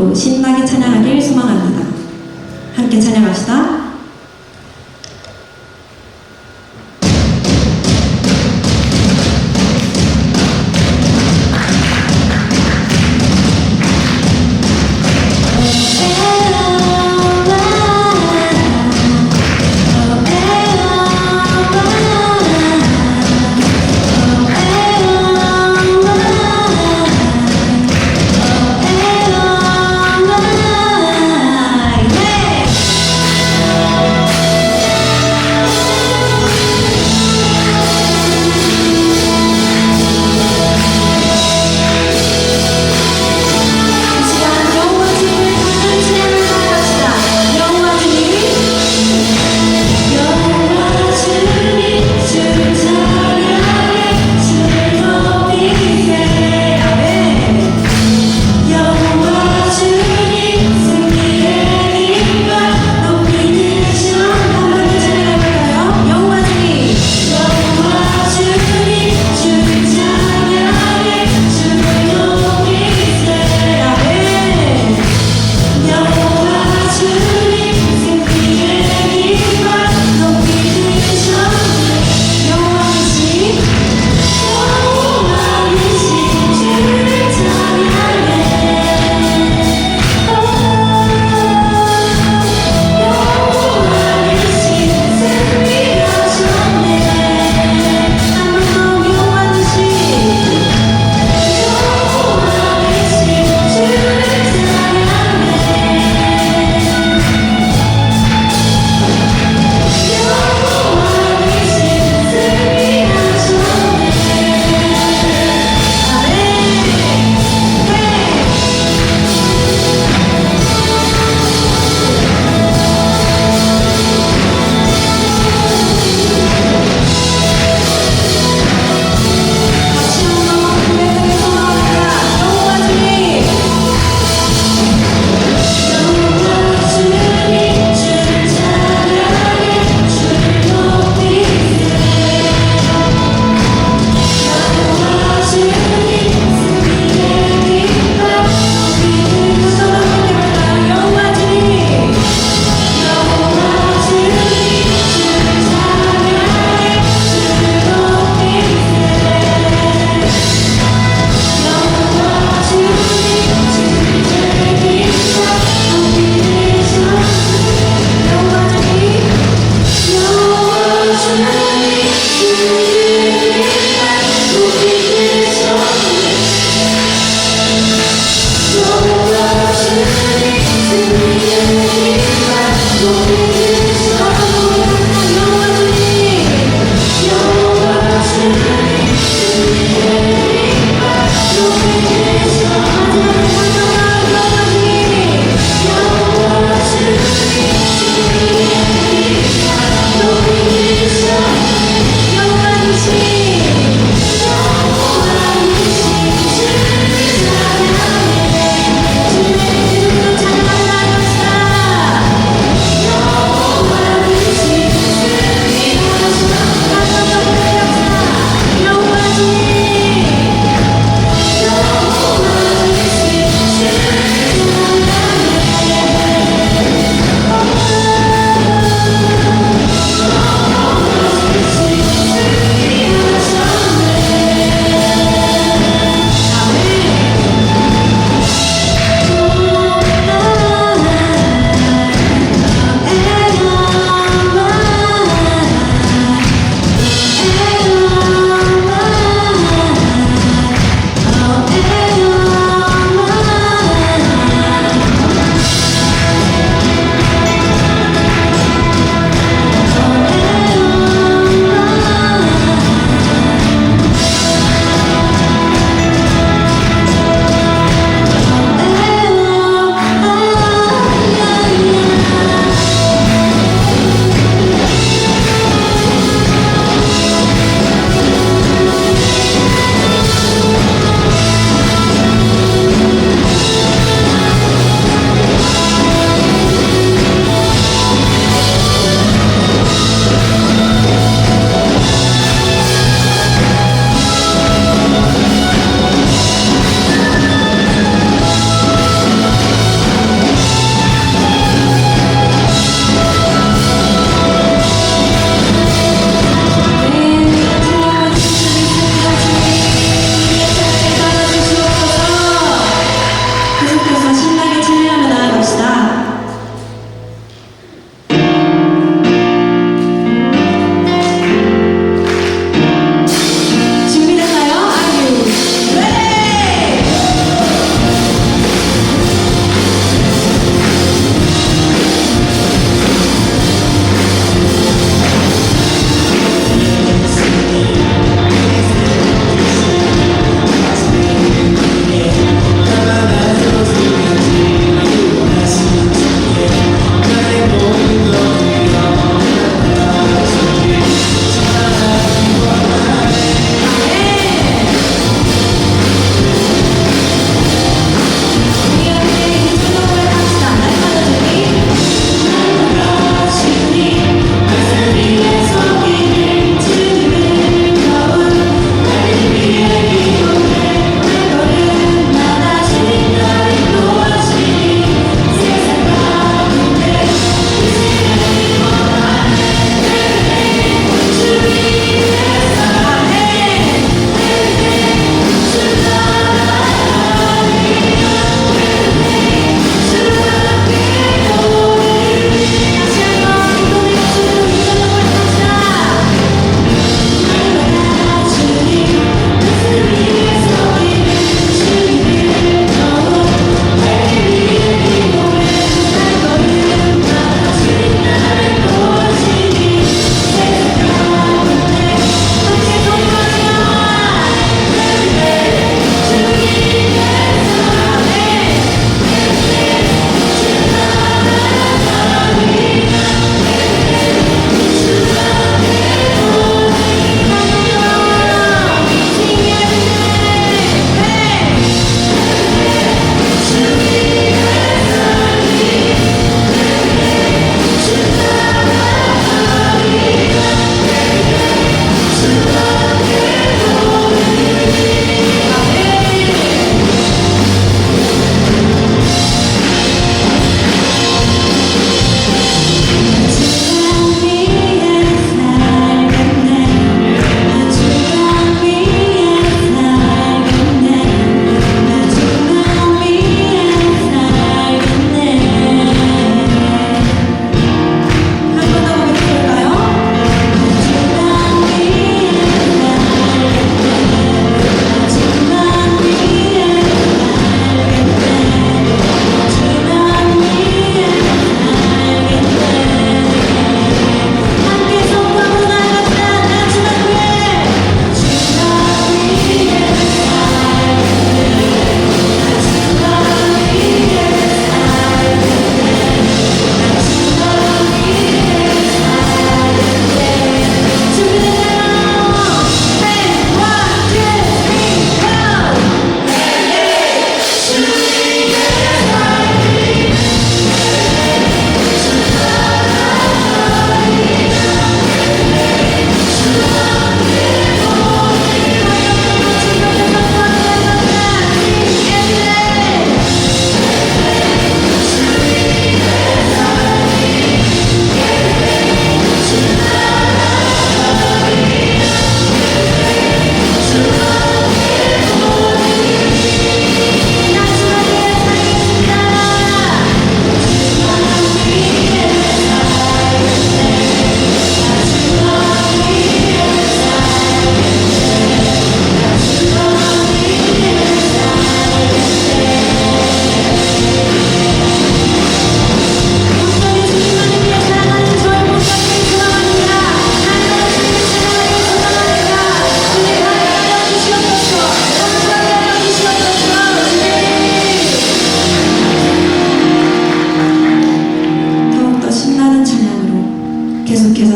힘으로 신나게 찬양하길 소망합니다. 함께 찬양합시다.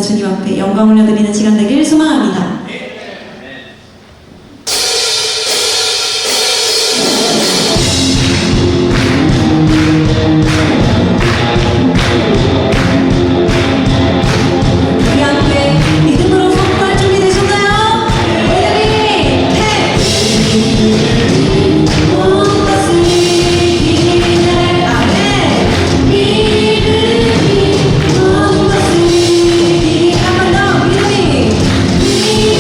주님 앞에 영광 올려드리는 시간 되길 소망합니다. 우리 함께 믿음으로 선포할 준비 되셨나요? 믿음이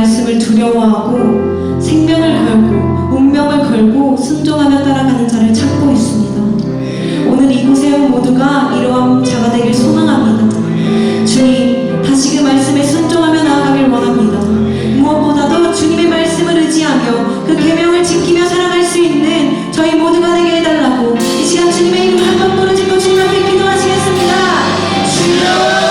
말씀을 두려워하고 생명을 걸고 운명을 걸고 순종하며 따라가는 자를 찾고 있습니다. 오늘 이곳에 온 모두가 이러한 자가 되길 소망합니다. 주님, 다시 그 말씀에 순종하며 나아가길 원합니다. 무엇보다도 주님의 말씀을 의지하며 그 계명을 지키며 살아갈 수 있는 저희 모두가 되게 해달라고 이 시간 주님의 이름 한 번 부르짖고 주님 앞에 기도하시겠습니다. 주여!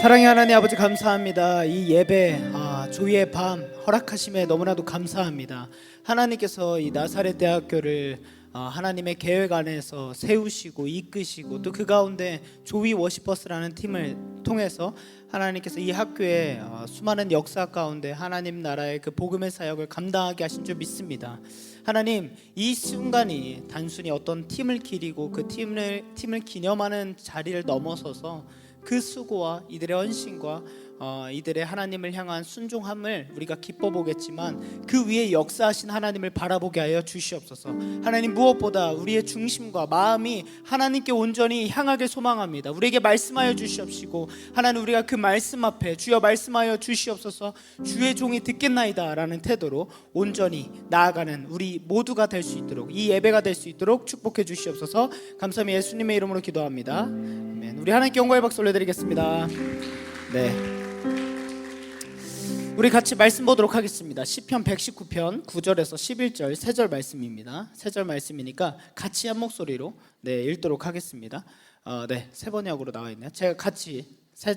사랑의 하나님 아버지, 감사합니다. 이 예배 조의의 밤 허락하심에 너무나도 감사합니다. 하나님께서 이 나사렛 대학교를 하나님의 계획 안에서 세우시고 이끄시고 또 그 가운데 조이 워시퍼스라는 팀을 통해서 하나님께서 이 학교에 수많은 역사 가운데 하나님 나라의 그 복음의 사역을 감당하게 하신 줄 믿습니다. 하나님, 이 순간이 단순히 어떤 팀을 기리고 그 팀을 기념하는 자리를 넘어서서 그 수고와 이들의 헌신과 이들의 하나님을 향한 순종함을 우리가 기뻐 보겠지만 그 위에 역사하신 하나님을 바라보게 하여 주시옵소서. 하나님, 무엇보다 우리의 중심과 마음이 하나님께 온전히 향하길 소망합니다. 우리에게 말씀하여 주시옵시고 하나님, 우리가 그 말씀 앞에 주여 말씀하여 주시옵소서, 주의 종이 듣겠나이다 라는 태도로 온전히 나아가는 우리 모두가 될 수 있도록, 이 예배가 될 수 있도록 축복해 주시옵소서. 감사합니다. 예수님의 이름으로 기도합니다. 아멘. 우리 하나님께 영광의 박수 올려드리겠습니다. 네, 우리 같이 말씀 보도록 하겠습니다. 시편 119편 9절에서 11절 세 절 말씀입니다. 세 절 말씀이니까 같이 한 목소리로 읽도록 하겠습니다. 세 번역으로 나와 있네요. 제가 같이 세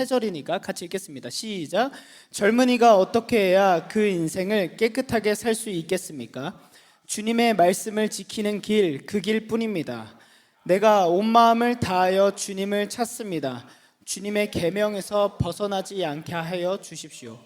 절이니까 같이 읽겠습니다. 시작. 젊은이가 어떻게 해야 그 인생을 깨끗하게 살 수 있겠습니까? 주님의 말씀을 지키는 길, 그 길뿐입니다. 내가 온 마음을 다하여 주님을 찾습니다. 주님의 계명에서 벗어나지 않게 하여 주십시오.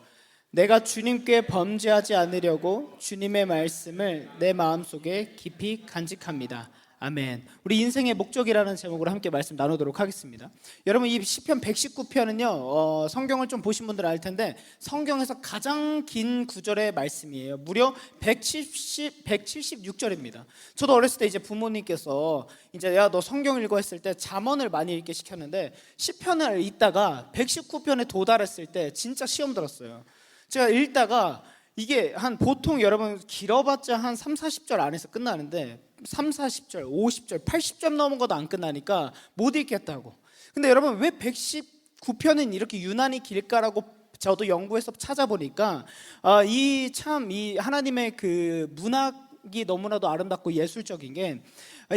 내가 주님께 범죄하지 않으려고 주님의 말씀을 내 마음속에 깊이 간직합니다. 아멘. 우리 인생의 목적이라는 제목으로 함께 말씀 나누도록 하겠습니다. 여러분, 이 시편 119편은요 성경을 좀 보신 분들은 알 텐데 성경에서 가장 긴 구절의 말씀이에요. 무려 176절입니다. 저도 어렸을 때 이제 부모님께서 이제 야, 너 성경 읽어 했을 때 잠언을 많이 읽게 시켰는데 시편을 읽다가 119편에 도달했을 때 진짜 시험 들었어요. 제가 읽다가 이게 한 보통 여러분 길어봤자 한 3, 40절 안에서 끝나는데 3, 40절, 50절, 80점 넘은 것도 안 끝나니까 못 읽겠다고. 근데 여러분 왜 119편은 이렇게 유난히 길까라고 저도 연구해서 찾아보니까 이 하나님의 그 문학이 너무나도 아름답고 예술적인 게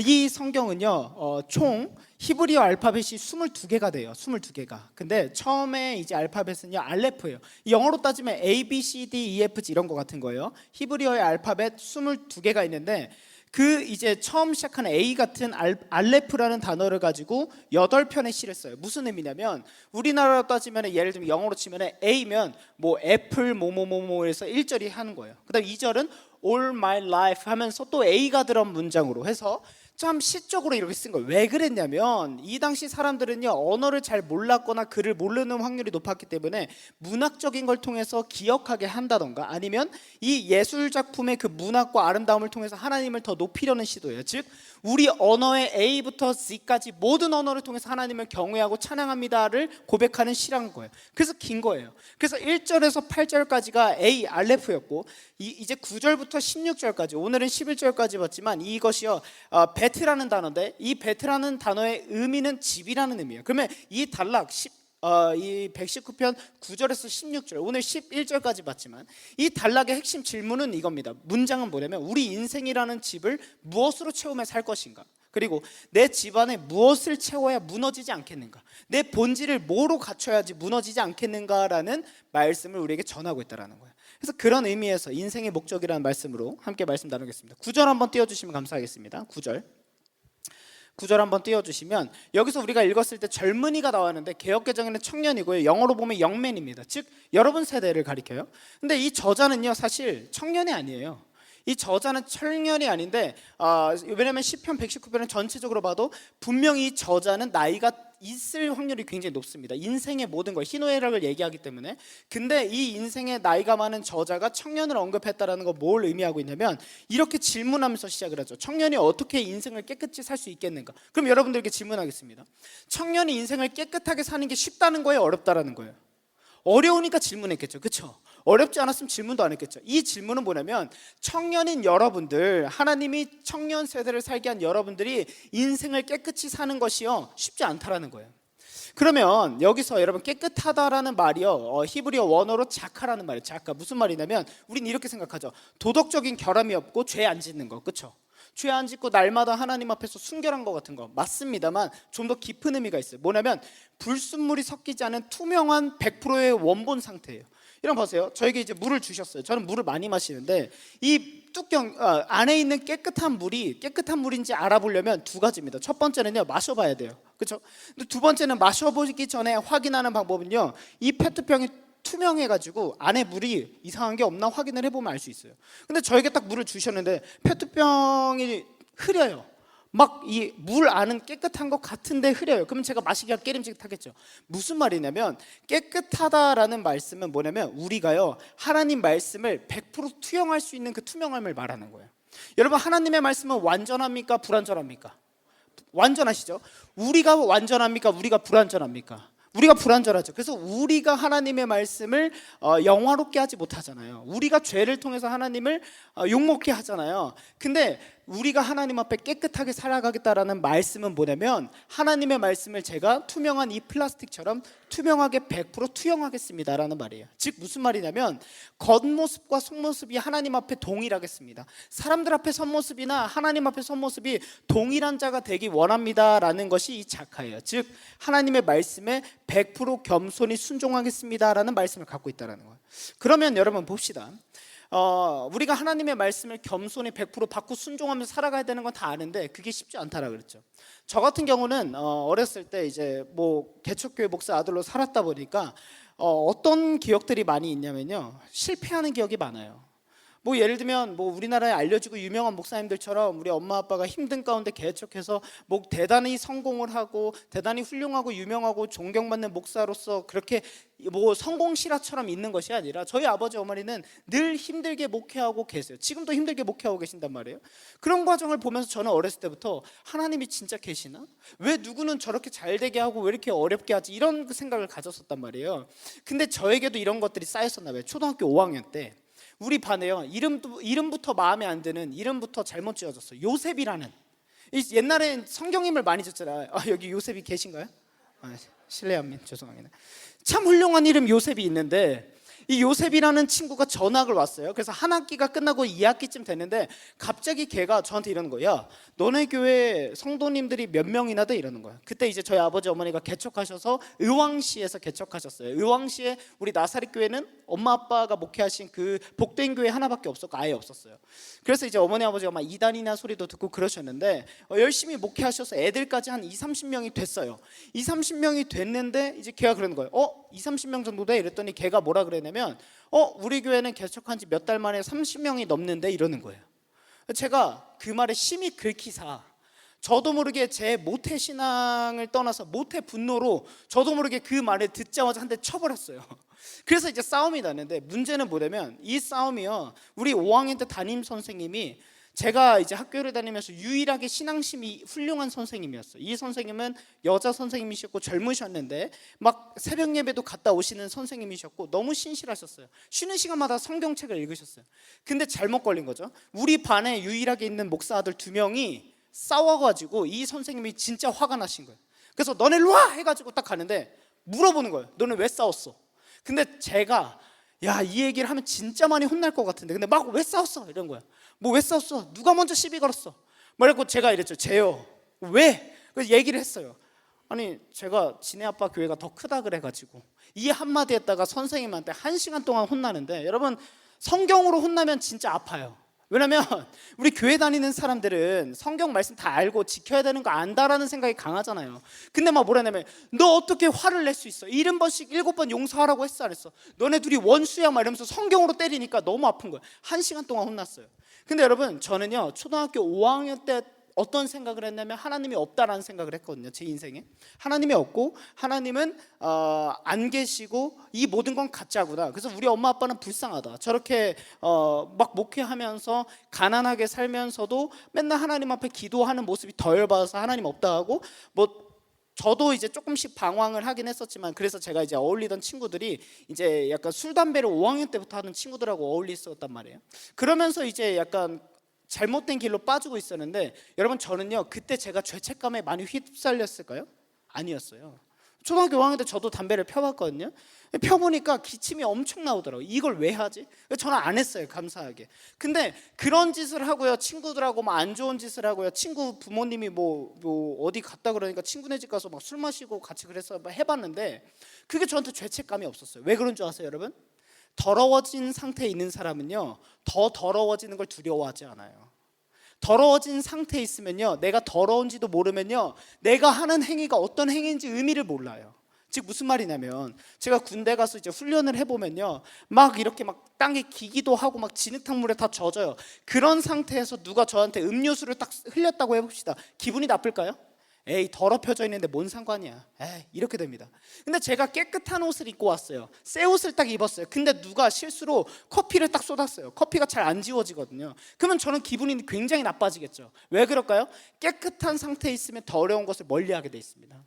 이 성경은요 총 히브리어 알파벳이 22개가 돼요. 22개가. 근데 처음에 이제 알파벳은요 알레프예요. 영어로 따지면 A, B, C, D, E, F, G 이런 거 같은 거예요. 히브리어의 알파벳 22개가 있는데 그 이제 처음 시작하는 A 같은 알레프라는 단어를 가지고 8편의 시를 써요. 무슨 의미냐면 우리나라로 따지면 예를 들면 영어로 치면 A면 뭐 애플 뭐뭐뭐뭐에서 1절이 하는 거예요. 그다음 2절은 all my life 하면서 또 A가 들어간 문장으로 해서 참 시적으로 이렇게 쓴 거예요. 왜 그랬냐면 이 당시 사람들은요 언어를 잘 몰랐거나 글을 모르는 확률이 높았기 때문에 문학적인 걸 통해서 기억하게 한다던가 아니면 이 예술 작품의 그 문학과 아름다움을 통해서 하나님을 더 높이려는 시도예요. 즉 우리 언어의 A부터 Z까지 모든 언어를 통해서 하나님을 경외하고 찬양합니다를 고백하는 시라는 거예요. 그래서 긴 거예요. 그래서 1절에서 8절까지가 A 알레프였고 이제 9절부터 16절까지 오늘은 11절까지 봤지만 이것이요 베트라는 단어인데 이 베트라는 단어의 의미는 집이라는 의미예요. 그러면 이 단락 이 119편 9절에서 16절 오늘 11절까지 봤지만 이 단락의 핵심 질문은 이겁니다. 문장은 뭐냐면 우리 인생이라는 집을 무엇으로 채우며 살 것인가, 그리고 내 집안에 무엇을 채워야 무너지지 않겠는가, 내 본질을 뭐로 갖춰야지 무너지지 않겠는가라는 말씀을 우리에게 전하고 있다는 거예요. 그래서 그런 의미에서 인생의 목적이라는 말씀으로 함께 말씀 나누겠습니다. 9절 한번 띄워주시면 감사하겠습니다. 9절 한번 띄워주시면 여기서 우리가 읽었을 때 젊은이가 나왔는데 개역개정에는 청년이고요. 영어로 보면 영맨입니다. 즉 여러분 세대를 가리켜요. 근데 이 저자는요 사실 청년이 아니에요. 이 저자는 청년이 아닌데 왜냐하면 시편 119편은 전체적으로 봐도 분명히 이 저자는 나이가 있을 확률이 굉장히 높습니다. 인생의 모든 걸 희노애락을 얘기하기 때문에. 근데 이 인생의 나이가 많은 저자가 청년을 언급했다라는 거 뭘 의미하고 있냐면 이렇게 질문하면서 시작을 하죠. 청년이 어떻게 인생을 깨끗이 살 수 있겠는가? 그럼 여러분들에게 질문하겠습니다. 청년이 인생을 깨끗하게 사는 게 쉽다는 거예요, 어렵다라는 거예요? 어려우니까 질문했겠죠. 그렇죠? 어렵지 않았으면 질문도 안 했겠죠. 이 질문은 뭐냐면 청년인 여러분들, 하나님이 청년 세대를 살게 한 여러분들이 인생을 깨끗이 사는 것이요 쉽지 않다라는 거예요. 그러면 여기서 여러분 깨끗하다라는 말이요 히브리어 원어로 자카라는 말이에요. 자카. 무슨 말이냐면 우리는 이렇게 생각하죠. 도덕적인 결함이 없고 죄 안 짓는 거. 그렇죠? 죄 안 짓고 날마다 하나님 앞에서 순결한 것 같은 거 맞습니다만 좀 더 깊은 의미가 있어요. 뭐냐면 불순물이 섞이지 않은 투명한 100%의 원본 상태예요. 이런 거 보세요. 저에게 이제 물을 주셨어요. 저는 물을 많이 마시는데 이 뚜껑 안에 있는 깨끗한 물인지 알아보려면 두 가지입니다. 첫 번째는요 마셔봐야 돼요. 그렇죠? 근데 두 번째는 마셔보기 전에 확인하는 방법은요 이 페트병이 투명해가지고 안에 물이 이상한 게 없나 확인을 해보면 알 수 있어요. 근데 저에게 딱 물을 주셨는데 페트병이 흐려요. 막 이 물 안은 깨끗한 것 같은데 흐려요. 그러면 제가 마시기가 깨림직하겠죠. 무슨 말이냐면 깨끗하다라는 말씀은 뭐냐면 우리가요 하나님 말씀을 100% 투영할 수 있는 그 투명함을 말하는 거예요. 여러분 하나님의 말씀은 완전합니까? 불완전합니까? 완전하시죠? 우리가 완전합니까? 우리가 불완전합니까? 우리가 불완전하죠. 그래서 우리가 하나님의 말씀을 영화롭게 하지 못하잖아요. 우리가 죄를 통해서 하나님을 욕먹게 하잖아요. 근데 우리가 하나님 앞에 깨끗하게 살아가겠다라는 말씀은 뭐냐면 하나님의 말씀을 제가 투명한 이 플라스틱처럼 투명하게 100% 투영하겠습니다라는 말이에요. 즉 무슨 말이냐면 겉모습과 속모습이 하나님 앞에 동일하겠습니다. 사람들 앞에 겉모습이나 하나님 앞에 속모습이 동일한 자가 되기 원합니다라는 것이 이 자카예요. 즉 하나님의 말씀에 100% 겸손히 순종하겠습니다라는 말씀을 갖고 있다는 거예요. 그러면 여러분 봅시다. 우리가 하나님의 말씀을 겸손히 100% 받고 순종하면서 살아가야 되는 건 다 아는데 그게 쉽지 않다라 그랬죠. 저 같은 경우는 어렸을 때 이제 뭐 개척교회 목사 아들로 살았다 보니까 어떤 기억들이 많이 있냐면요 실패하는 기억이 많아요. 뭐 예를 들면 뭐 우리나라에 알려지고 유명한 목사님들처럼 우리 엄마 아빠가 힘든 가운데 개척해서 뭐 대단히 성공을 하고 대단히 훌륭하고 유명하고 존경받는 목사로서 그렇게 뭐 성공 실화처럼 있는 것이 아니라 저희 아버지 어머니는 늘 힘들게 목회하고 계세요. 지금도 힘들게 목회하고 계신단 말이에요. 그런 과정을 보면서 저는 어렸을 때부터 하나님이 진짜 계시나? 왜 누구는 저렇게 잘 되게 하고 왜 이렇게 어렵게 하지? 이런 생각을 가졌었단 말이에요. 근데 저에게도 이런 것들이 쌓였었나 봐요. 초등학교 5학년 때 우리 반에요, 이름부터 마음에 안 드는 이름부터 잘못 지어졌어요. 요셉이라는. 옛날엔 성경님을 많이 줬잖아요. 여기 요셉이 계신가요? 실례합니다. 죄송합니다. 참 훌륭한 이름 요셉이 있는데 이 요셉이라는 친구가 전학을 왔어요. 그래서 한 학기가 끝나고 2학기쯤 됐는데 갑자기 걔가 저한테 이러는 거야. 야, 너네 교회 성도님들이 몇 명이나 돼? 이러는 거야. 그때 이제 저희 아버지 어머니가 개척하셔서 의왕시에서 개척하셨어요. 의왕시에 우리 나사렛 교회는 엄마 아빠가 목회하신 그 복된 교회 하나밖에 없었고 아예 없었어요. 그래서 이제 어머니 아버지가 막 이단이나 소리도 듣고 그러셨는데 열심히 목회하셔서 애들까지 한 20-30명이 됐어요. 20-30명이 됐는데 이제 걔가 그러는 거예요. 20-30명 정도 돼? 이랬더니 걔가 뭐라 그랬냐면 우리 교회는 개척한 지 몇 달 만에 30명이 넘는데 이러는 거예요. 제가 그 말에 심히 긁히사 저도 모르게 제 모태 신앙을 떠나서 모태 분노로 저도 모르게 그 말을 듣자마자 한 대 쳐버렸어요. 그래서 이제 싸움이 났는데 문제는 뭐냐면 이 싸움이요, 우리 5학년 때 담임 선생님이 제가 이제 학교를 다니면서 유일하게 신앙심이 훌륭한 선생님이었어요. 이 선생님은 여자 선생님이셨고 젊으셨는데 막 새벽 예배도 갔다 오시는 선생님이셨고 너무 신실하셨어요. 쉬는 시간마다 성경책을 읽으셨어요. 근데 잘못 걸린 거죠. 우리 반에 유일하게 있는 목사 아들 2명이 싸워가지고 이 선생님이 진짜 화가 나신 거예요. 그래서 너네 일로 와! 해가지고 딱 가는데 물어보는 거예요. 너네 왜 싸웠어? 근데 제가 이 얘기를 하면 진짜 많이 혼날 것 같은데 근데 막 왜 싸웠어? 이런 거야. 뭐 왜 싸웠어? 누가 먼저 시비 걸었어? 말했고 제가 이랬죠. 쟤요. 왜? 그래서 얘기를 했어요. 아니 제가 지네 아빠 교회가 더 크다 그래가지고 이 한마디 했다가 선생님한테 1시간 동안 혼나는데 여러분 성경으로 혼나면 진짜 아파요. 왜냐면 우리 교회 다니는 사람들은 성경 말씀 다 알고 지켜야 되는 거 안다라는 생각이 강하잖아요. 근데 막 뭐라냐면 너 어떻게 화를 낼 수 있어? 70번씩 7번 용서하라고 했어 안 했어? 너네 둘이 원수야 막 이러면서 성경으로 때리니까 너무 아픈 거예요. 1시간 동안 혼났어요. 근데 여러분 저는요 초등학교 5학년 때 어떤 생각을 했냐면 하나님이 없다라는 생각을 했거든요. 제 인생에 하나님이 없고 하나님은 안 계시고 이 모든 건 가짜구나. 그래서 우리 엄마 아빠는 불쌍하다. 저렇게 막 목회하면서 가난하게 살면서도 맨날 하나님 앞에 기도하는 모습이 더 열받아서 하나님 없다 하고 뭐 저도 이제 조금씩 방황을 하긴 했었지만 그래서 제가 이제 어울리던 친구들이 이제 약간 술 담배를 5학년 때부터 하는 친구들하고 어울렸었단 말이에요. 그러면서 이제 약간 잘못된 길로 빠지고 있었는데 여러분 저는요 그때 제가 죄책감에 많이 휩쓸렸을까요? 아니었어요. 초등학교 5학년 때 저도 담배를 펴봤거든요. 펴보니까 기침이 엄청 나오더라고요. 이걸 왜 하지? 저는 안 했어요, 감사하게. 근데 그런 짓을 하고요, 친구들하고 막 안 좋은 짓을 하고요, 친구 부모님이 뭐 어디 갔다 그러니까 친구네 집 가서 막 술 마시고 같이 그래서 해봤는데 그게 저한테 죄책감이 없었어요. 왜 그런 줄 아세요, 여러분? 더러워진 상태에 있는 사람은요 더 더러워지는 걸 두려워하지 않아요. 더러워진 상태에 있으면요 내가 더러운지도 모르면요 내가 하는 행위가 어떤 행위인지 의미를 몰라요. 즉 무슨 말이냐면 제가 군대 가서 이제 훈련을 해보면요 막 이렇게 막 땅에 기기도 하고 막 진흙탕 물에 다 젖어요. 그런 상태에서 누가 저한테 음료수를 딱 흘렸다고 해봅시다. 기분이 나쁠까요? 에이 더럽혀져 있는데 뭔 상관이야. 에이 이렇게 됩니다. 근데 제가 깨끗한 옷을 입고 왔어요. 새 옷을 딱 입었어요. 근데 누가 실수로 커피를 딱 쏟았어요. 커피가 잘 안 지워지거든요. 그러면 저는 기분이 굉장히 나빠지겠죠. 왜 그럴까요? 깨끗한 상태에 있으면 더러운 것을 멀리하게 돼 있습니다.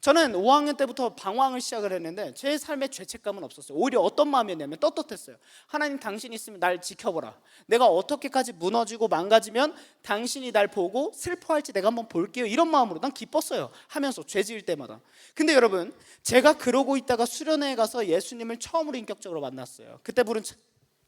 저는 5학년 때부터 방황을 시작을 했는데 제 삶에 죄책감은 없었어요. 오히려 어떤 마음이었냐면 떳떳했어요. 하나님 당신이 있으면 날 지켜보라. 내가 어떻게까지 무너지고 망가지면 당신이 날 보고 슬퍼할지 내가 한번 볼게요. 이런 마음으로 난 기뻤어요. 하면서 죄 지을 때마다. 근데 여러분 제가 그러고 있다가 수련회에 가서 예수님을 처음으로 인격적으로 만났어요. 그때 부른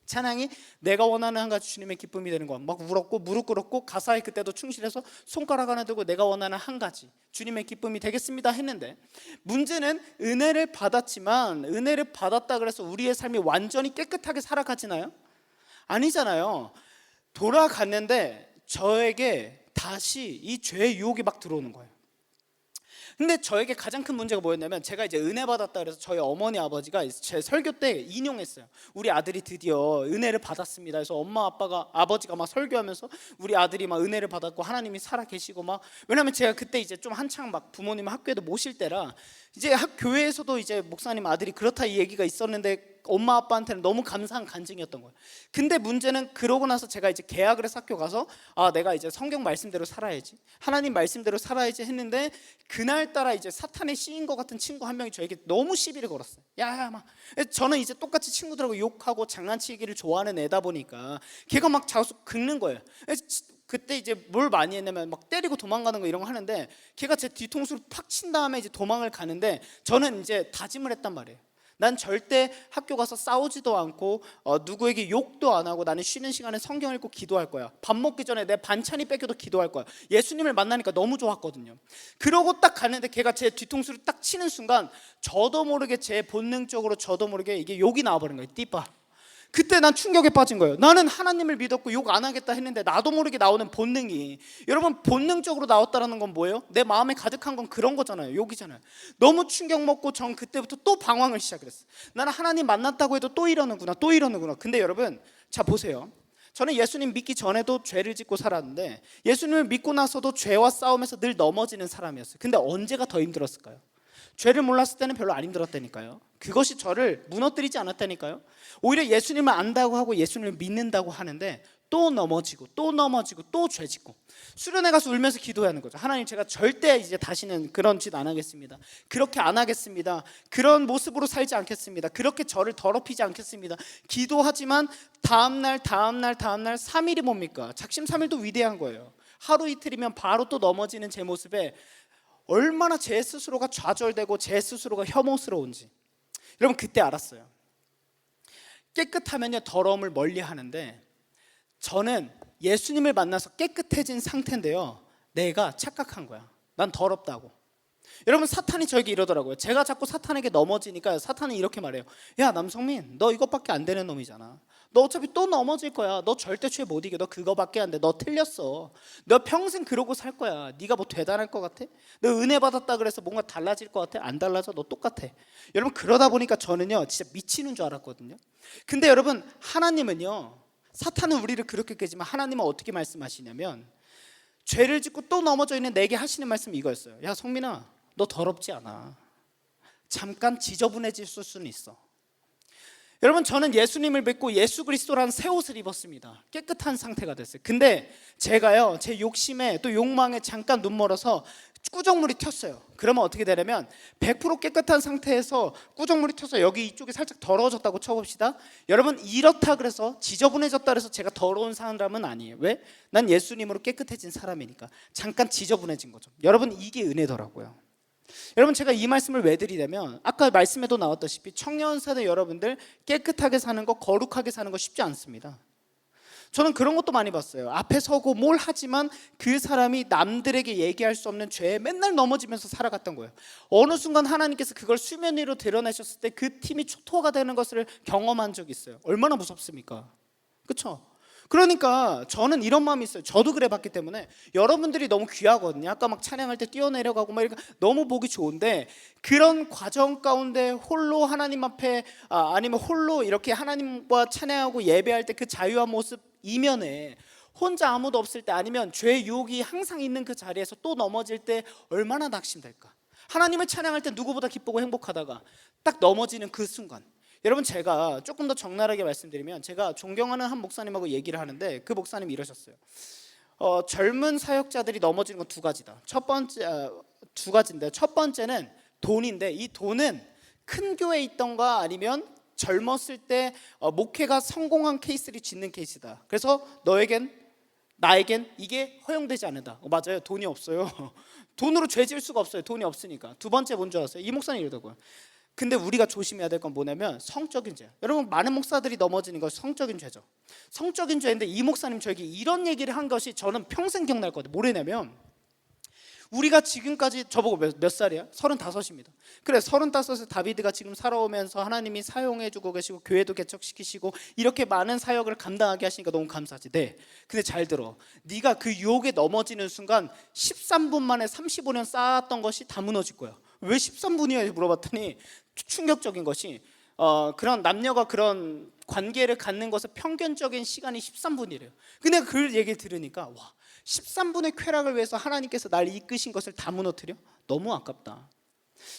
찬양이 내가 원하는 한 가지 주님의 기쁨이 되는 거. 막 울었고 무릎 꿇었고 가사에 그때도 충실해서 손가락 하나 들고 내가 원하는 한 가지 주님의 기쁨이 되겠습니다 했는데 문제는 은혜를 받았지만 은혜를 받았다 그래서 우리의 삶이 완전히 깨끗하게 살아가지나요? 아니잖아요. 돌아갔는데 저에게 다시 이 죄의 유혹이 막 들어오는 거예요. 근데 저에게 가장 큰 문제가 뭐였냐면 제가 이제 은혜 받았다 그래서 저희 어머니 아버지가 제 설교 때 인용했어요. 우리 아들이 드디어 은혜를 받았습니다. 그래서 엄마 아빠가 아버지가 막 설교하면서 우리 아들이 막 은혜를 받았고 하나님이 살아 계시고 막, 왜냐면 제가 그때 이제 좀 한창 막 부모님 학교에도 모실 때라 이제 교회에서도 이제 목사님 아들이 그렇다 이 얘기가 있었는데 엄마 아빠한테는 너무 감사한 간증이었던 거예요. 근데 문제는 그러고 나서 제가 이제 개학을 해서 학교 가서 내가 이제 성경 말씀대로 살아야지, 하나님 말씀대로 살아야지 했는데 그날따라 이제 사탄에 씌인 것 같은 친구 한 명이 저에게 너무 시비를 걸었어요. 야, 막 저는 이제 똑같이 친구들하고 욕하고 장난치기를 좋아하는 애다 보니까 걔가 막 자꾸 긁는 거예요. 그때 이제 뭘 많이 했냐면 막 때리고 도망가는 거 이런 거 하는데 걔가 제 뒤통수를 팍 친 다음에 이제 도망을 가는데 저는 이제 다짐을 했단 말이에요. 난 절대 학교 가서 싸우지도 않고 누구에게 욕도 안 하고 나는 쉬는 시간에 성경 읽고 기도할 거야. 밥 먹기 전에 내 반찬이 뺏겨도 기도할 거야. 예수님을 만나니까 너무 좋았거든요. 그러고 딱 가는데 걔가 제 뒤통수를 딱 치는 순간 저도 모르게 제 본능적으로 저도 모르게 이게 욕이 나와버린 거예요. 띠빠. 그때 난 충격에 빠진 거예요. 나는 하나님을 믿었고 욕 안 하겠다 했는데 나도 모르게 나오는 본능이, 여러분 본능적으로 나왔다라는 건 뭐예요? 내 마음에 가득한 건 그런 거잖아요. 욕이잖아요. 너무 충격 먹고 전 그때부터 또 방황을 시작했어요. 나는 하나님 만났다고 해도 또 이러는구나 또 이러는구나. 근데 여러분 자 보세요. 저는 예수님 믿기 전에도 죄를 짓고 살았는데 예수님을 믿고 나서도 죄와 싸움에서 늘 넘어지는 사람이었어요. 근데 언제가 더 힘들었을까요? 죄를 몰랐을 때는 별로 안 힘들었다니까요. 그것이 저를 무너뜨리지 않았다니까요. 오히려 예수님을 안다고 하고 예수님을 믿는다고 하는데 또 넘어지고 또 넘어지고 또 죄 짓고 수련회 가서 울면서 기도해야 하는 거죠. 하나님, 제가 절대 이제 다시는 그런 짓 안 하겠습니다. 그렇게 안 하겠습니다. 그런 모습으로 살지 않겠습니다. 그렇게 저를 더럽히지 않겠습니다. 기도하지만 다음날 3일이 뭡니까? 작심삼일도 위대한 거예요. 하루 이틀이면 바로 또 넘어지는 제 모습에 얼마나 제 스스로가 좌절되고 제 스스로가 혐오스러운지 여러분 그때 알았어요. 깨끗하면요 더러움을 멀리 하는데 저는 예수님을 만나서 깨끗해진 상태인데요 내가 착각한 거야. 난 더럽다고. 여러분 사탄이 저에게 이러더라고요. 제가 자꾸 사탄에게 넘어지니까 사탄은 이렇게 말해요. 야 남성민, 너 이것밖에 안 되는 놈이잖아. 너 어차피 또 넘어질 거야. 너 절대 죄 못 이겨. 너 그거밖에 안 돼. 너 틀렸어. 너 평생 그러고 살 거야. 네가 뭐 대단할 것 같아? 너 은혜 받았다 그래서 뭔가 달라질 것 같아? 안 달라져. 너 똑같아. 여러분 그러다 보니까 저는요 진짜 미치는 줄 알았거든요. 근데 여러분 하나님은요, 사탄은 우리를 그렇게 깨지만 하나님은 어떻게 말씀하시냐면 죄를 짓고 또 넘어져 있는 내게 하시는 말씀이 이거였어요. 야 성민아, 너 더럽지 않아. 잠깐 지저분해질 수는 있어. 여러분 저는 예수님을 믿고 예수 그리스도라는 새 옷을 입었습니다. 깨끗한 상태가 됐어요. 근데 제가요 제 욕심에 또 욕망에 잠깐 눈 멀어서 꾸정물이 튀었어요. 그러면 어떻게 되냐면 100% 깨끗한 상태에서 꾸정물이 튀어서 여기 이쪽이 살짝 더러워졌다고 쳐봅시다. 여러분 이렇다 그래서 지저분해졌다 그래서 제가 더러운 사람은 아니에요. 왜? 난 예수님으로 깨끗해진 사람이니까. 잠깐 지저분해진 거죠. 여러분 이게 은혜더라고요. 여러분 제가 이 말씀을 왜 드리냐면 아까 말씀에도 나왔다시피 청년 세대 여러분들 깨끗하게 사는 거, 거룩하게 사는 거 쉽지 않습니다. 저는 그런 것도 많이 봤어요. 앞에 서고 뭘 하지만 그 사람이 남들에게 얘기할 수 없는 죄에 맨날 넘어지면서 살아갔던 거예요. 어느 순간 하나님께서 그걸 수면 위로 드러내셨을 때 그 팀이 초토화가 되는 것을 경험한 적이 있어요. 얼마나 무섭습니까? 그렇죠? 그러니까 저는 이런 마음이 있어요. 저도 그래 봤기 때문에 여러분들이 너무 귀하거든요. 아까 막 찬양할 때 뛰어내려가고 막 이렇게 너무 보기 좋은데 그런 과정 가운데 홀로 하나님 앞에 아니면 홀로 이렇게 하나님과 찬양하고 예배할 때 그 자유한 모습 이면에 혼자 아무도 없을 때 아니면 죄의 유혹이 항상 있는 그 자리에서 또 넘어질 때 얼마나 낙심될까. 하나님을 찬양할 때 누구보다 기쁘고 행복하다가 딱 넘어지는 그 순간, 여러분 제가 조금 더 적나라하게 말씀드리면 제가 존경하는 한 목사님하고 얘기를 하는데 그 목사님이 이러셨어요. 젊은 사역자들이 넘어지는 건 두 가지다. 두 가지인데 첫 번째는 돈인데 이 돈은 큰 교회에 있던가 아니면 젊었을 때 목회가 성공한 케이스를 짓는 케이스다. 그래서 너에겐 나에겐 이게 허용되지 않는다. 맞아요. 돈이 없어요. 돈으로 죄 지을 수가 없어요. 돈이 없으니까. 두 번째 뭔지 아세요? 이 목사님 이러더라고요. 근데 우리가 조심해야 될 건 뭐냐면 성적인 죄. 여러분 많은 목사들이 넘어지는 건 성적인 죄죠. 성적인 죄인데 이 목사님 저에게 이런 얘기를 한 것이 저는 평생 기억날 거거든요. 뭐냐면 우리가 지금까지 저보고 몇 살이야? 35입니다. 그래 35에 다비드가 지금 살아오면서 하나님이 사용해주고 계시고 교회도 개척시키시고 이렇게 많은 사역을 감당하게 하시니까 너무 감사하지. 네. 근데 잘 들어. 네가 그 유혹에 넘어지는 순간 13분 만에 35년 쌓았던 것이 다 무너질 거야. 왜 13분이야? 물어봤더니 충격적인 것이 그런 남녀가 그런 관계를 갖는 것의 평균적인 시간이 13분이래요. 근데 그 얘기를 들으니까 와 13분의 쾌락을 위해서 하나님께서 날 이끄신 것을 다 무너뜨려? 너무 아깝다.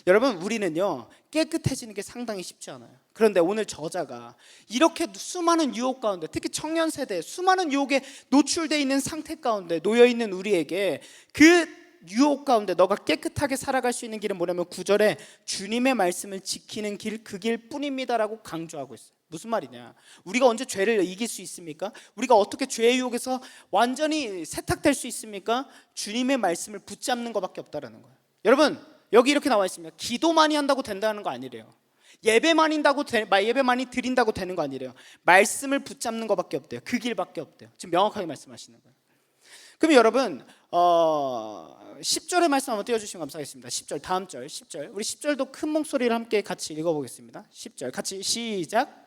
여러분 우리는요 깨끗해지는 게 상당히 쉽지 않아요. 그런데 오늘 저자가 이렇게 수많은 유혹 가운데 특히 청년 세대 수많은 유혹에 노출되어 있는 상태 가운데 놓여있는 우리에게 그 유혹 가운데 너가 깨끗하게 살아갈 수 있는 길은 뭐냐면 9절에 주님의 말씀을 지키는 길 그 길 뿐입니다라고 강조하고 있어요. 무슨 말이냐? 우리가 언제 죄를 이길 수 있습니까? 우리가 어떻게 죄의 유혹에서 완전히 세탁될 수 있습니까? 주님의 말씀을 붙잡는 것밖에 없다라는 거예요. 여러분 여기 이렇게 나와 있습니다. 기도 많이 한다고 된다는 거 아니래요. 예배 많이 드린다고 되는 거 아니래요. 말씀을 붙잡는 것밖에 없대요. 그 길밖에 없대요. 지금 명확하게 말씀하시는 거예요. 그럼 여러분 10절의 말씀 한번 띄워주시면 감사하겠습니다. 10절 다음 절 10절 우리 10절도 큰 목소리를 함께 같이 읽어보겠습니다. 10절 같이 시작.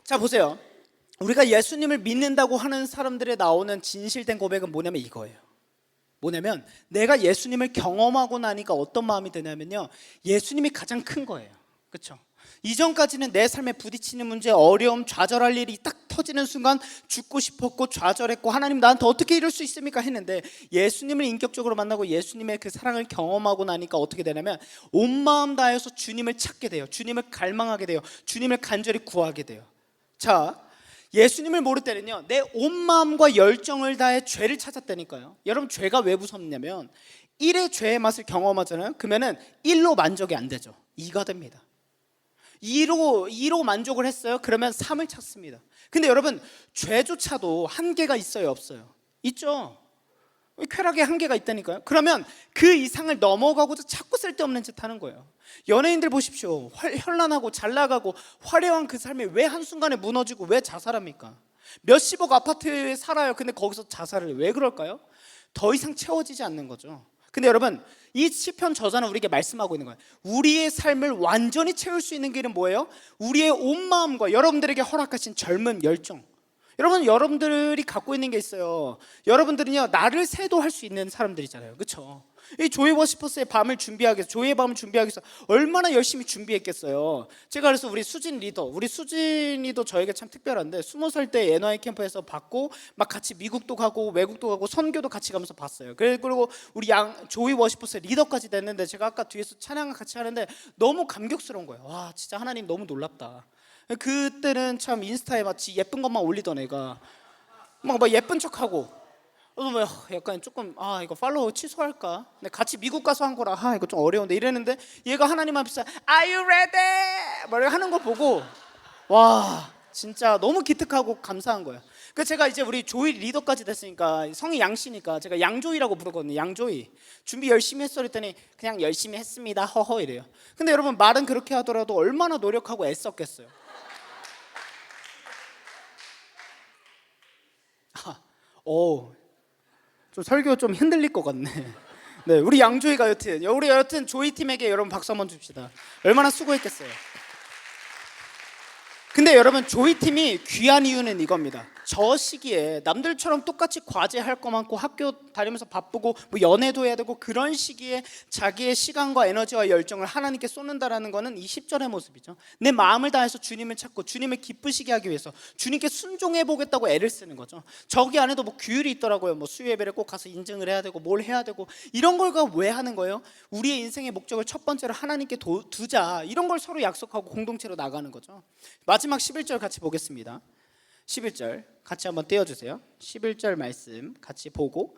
자 보세요. 우리가 예수님을 믿는다고 하는 사람들에 나오는 진실된 고백은 뭐냐면 이거예요. 뭐냐면 내가 예수님을 경험하고 나니까 어떤 마음이 드냐면요 예수님이 가장 큰 거예요. 그렇죠? 이전까지는 내 삶에 부딪히는 문제, 어려움, 좌절할 일이 딱 터지는 순간 죽고 싶었고 좌절했고 하나님 나한테 어떻게 이럴 수 있습니까 했는데 예수님을 인격적으로 만나고 예수님의 그 사랑을 경험하고 나니까 어떻게 되냐면 온 마음 다해서 주님을 찾게 돼요. 주님을 갈망하게 돼요. 주님을 간절히 구하게 돼요. 자, 예수님을 모를 때는요 내 온 마음과 열정을 다해 죄를 찾았다니까요. 여러분 죄가 왜 무섭냐면 1의 죄의 맛을 경험하잖아요. 그러면은 1로 만족이 안 되죠. 2가 됩니다. 2로 만족을 했어요. 그러면 3을 찾습니다. 근데 여러분 죄조차도 한계가 있어요 없어요? 있죠. 쾌락의 한계가 있다니까요. 그러면 그 이상을 넘어가고자 자꾸 쓸데없는 짓 하는 거예요. 연예인들 보십시오. 현란하고 잘 나가고 화려한 그 삶이 왜 한순간에 무너지고 왜 자살합니까? 몇십억 아파트에 살아요. 근데 거기서 자살을 왜 그럴까요? 더 이상 채워지지 않는 거죠. 근데 여러분 이 시편 저자는 우리에게 말씀하고 있는 거예요. 우리의 삶을 완전히 채울 수 있는 길은 뭐예요? 우리의 온 마음과 여러분들에게 허락하신 젊은 열정. 여러분들이 갖고 있는 게 있어요. 여러분들은요 나를 세도할 수 있는 사람들이잖아요. 그렇죠? 이 조이 워시퍼스의 밤을 준비하기 위해서 조이의 밤을 준비하기 위해서 얼마나 열심히 준비했겠어요. 제가 그래서 우리 수진이도 저에게 참 특별한데 20살 때 NY 캠프에서 받고 막 같이 미국도 가고 외국도 가고 선교도 같이 가면서 봤어요. 그리고 우리 조이 워시퍼스의 리더까지 됐는데 제가 아까 뒤에서 찬양을 같이 하는데 너무 감격스러운 거예요. 와 진짜 하나님 너무 놀랍다. 그때는 참 인스타에 마치 예쁜 것만 올리던 애가 막 예쁜 척하고 약간 조금 이거 팔로우 취소할까? 근데 같이 미국 가서 한 거라 이거 좀 어려운데 이랬는데 얘가 하나님 앞에서 Are you ready? 막 하는 거 보고 와 진짜 너무 기특하고 감사한 거예요. 그래서 제가 이제 우리 조이 리더까지 됐으니까 성이 양씨니까 제가 양조이라고 부르거든요. 양조이 준비 열심히 했어 그랬더니 그냥 열심히 했습니다 허허 이래요. 근데 여러분 말은 그렇게 하더라도 얼마나 노력하고 애썼겠어요. 좀 설교 좀 흔들릴 것 같네. 네, 우리 양조이가 여튼 조이 팀에게 여러분 박수 한번 줍시다. 얼마나 수고했겠어요. 근데 여러분 조이 팀이 귀한 이유는 이겁니다. 저 시기에 남들처럼 똑같이 과제할 거 많고 학교 다니면서 바쁘고 뭐 연애도 해야 되고 그런 시기에 자기의 시간과 에너지와 열정을 하나님께 쏟는다라는 거는 이 10절의 모습이죠. 내 마음을 다해서 주님을 찾고 주님을 기쁘시게 하기 위해서 주님께 순종해 보겠다고 애를 쓰는 거죠. 저기 안에도 뭐 규율이 있더라고요. 뭐 수요 예배를 꼭 가서 인증을 해야 되고 뭘 해야 되고 이런 걸 왜 하는 거예요? 우리의 인생의 목적을 첫 번째로 하나님께 두자. 이런 걸 서로 약속하고 공동체로 나가는 거죠. 마지막 11절 같이 보겠습니다. 11절 같이 한번 떼어주세요. 11절 말씀 같이 보고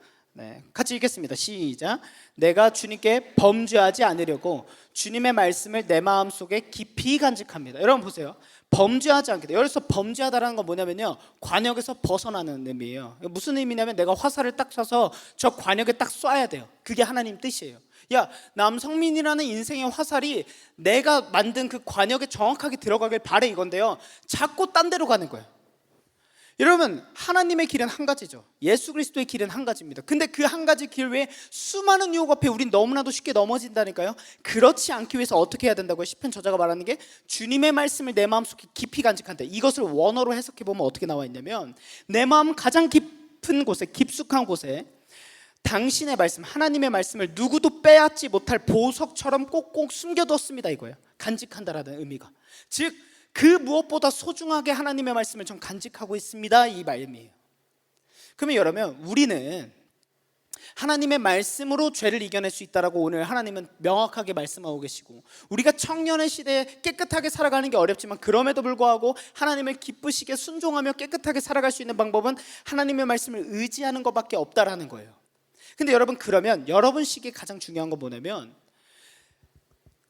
같이 읽겠습니다. 시작. 내가 주님께 범죄하지 않으려고 주님의 말씀을 내 마음속에 깊이 간직합니다. 여러분 보세요. 범죄하지 않겠다. 여기서 범죄하다라는 건 뭐냐면요 관역에서 벗어나는 의미예요. 무슨 의미냐면 내가 화살을 딱 쏴서 저 관역에 딱 쏴야 돼요. 그게 하나님 뜻이에요. 야 남성민이라는 인생의 화살이 내가 만든 그 관역에 정확하게 들어가길 바래 이건데요 자꾸 딴 데로 가는 거예요. 여러분, 하나님의 길은 한 가지죠. 예수 그리스도의 길은 한 가지입니다. 근데 그 한 가지 길 외에 수많은 유혹 앞에 우린 너무나도 쉽게 넘어진다니까요. 그렇지 않기 위해서 어떻게 해야 된다고요? 시편 저자가 말하는 게 주님의 말씀을 내 마음속에 깊이 간직한다. 이것을 원어로 해석해 보면 어떻게 나와 있냐면, 내 마음 가장 깊은 곳에, 깊숙한 곳에 당신의 말씀, 하나님의 말씀을 누구도 빼앗지 못할 보석처럼 꼭꼭 숨겨뒀습니다, 이거예요. 간직한다라는 의미가. 즉 그 무엇보다 소중하게 하나님의 말씀을 전 간직하고 있습니다, 이 말씀이에요. 그러면 여러분, 우리는 하나님의 말씀으로 죄를 이겨낼 수 있다라고 오늘 하나님은 명확하게 말씀하고 계시고, 우리가 청년의 시대에 깨끗하게 살아가는 게 어렵지만 그럼에도 불구하고 하나님을 기쁘시게 순종하며 깨끗하게 살아갈 수 있는 방법은 하나님의 말씀을 의지하는 것밖에 없다라는 거예요. 근데 여러분, 그러면 여러분 시기에 가장 중요한 건 뭐냐면,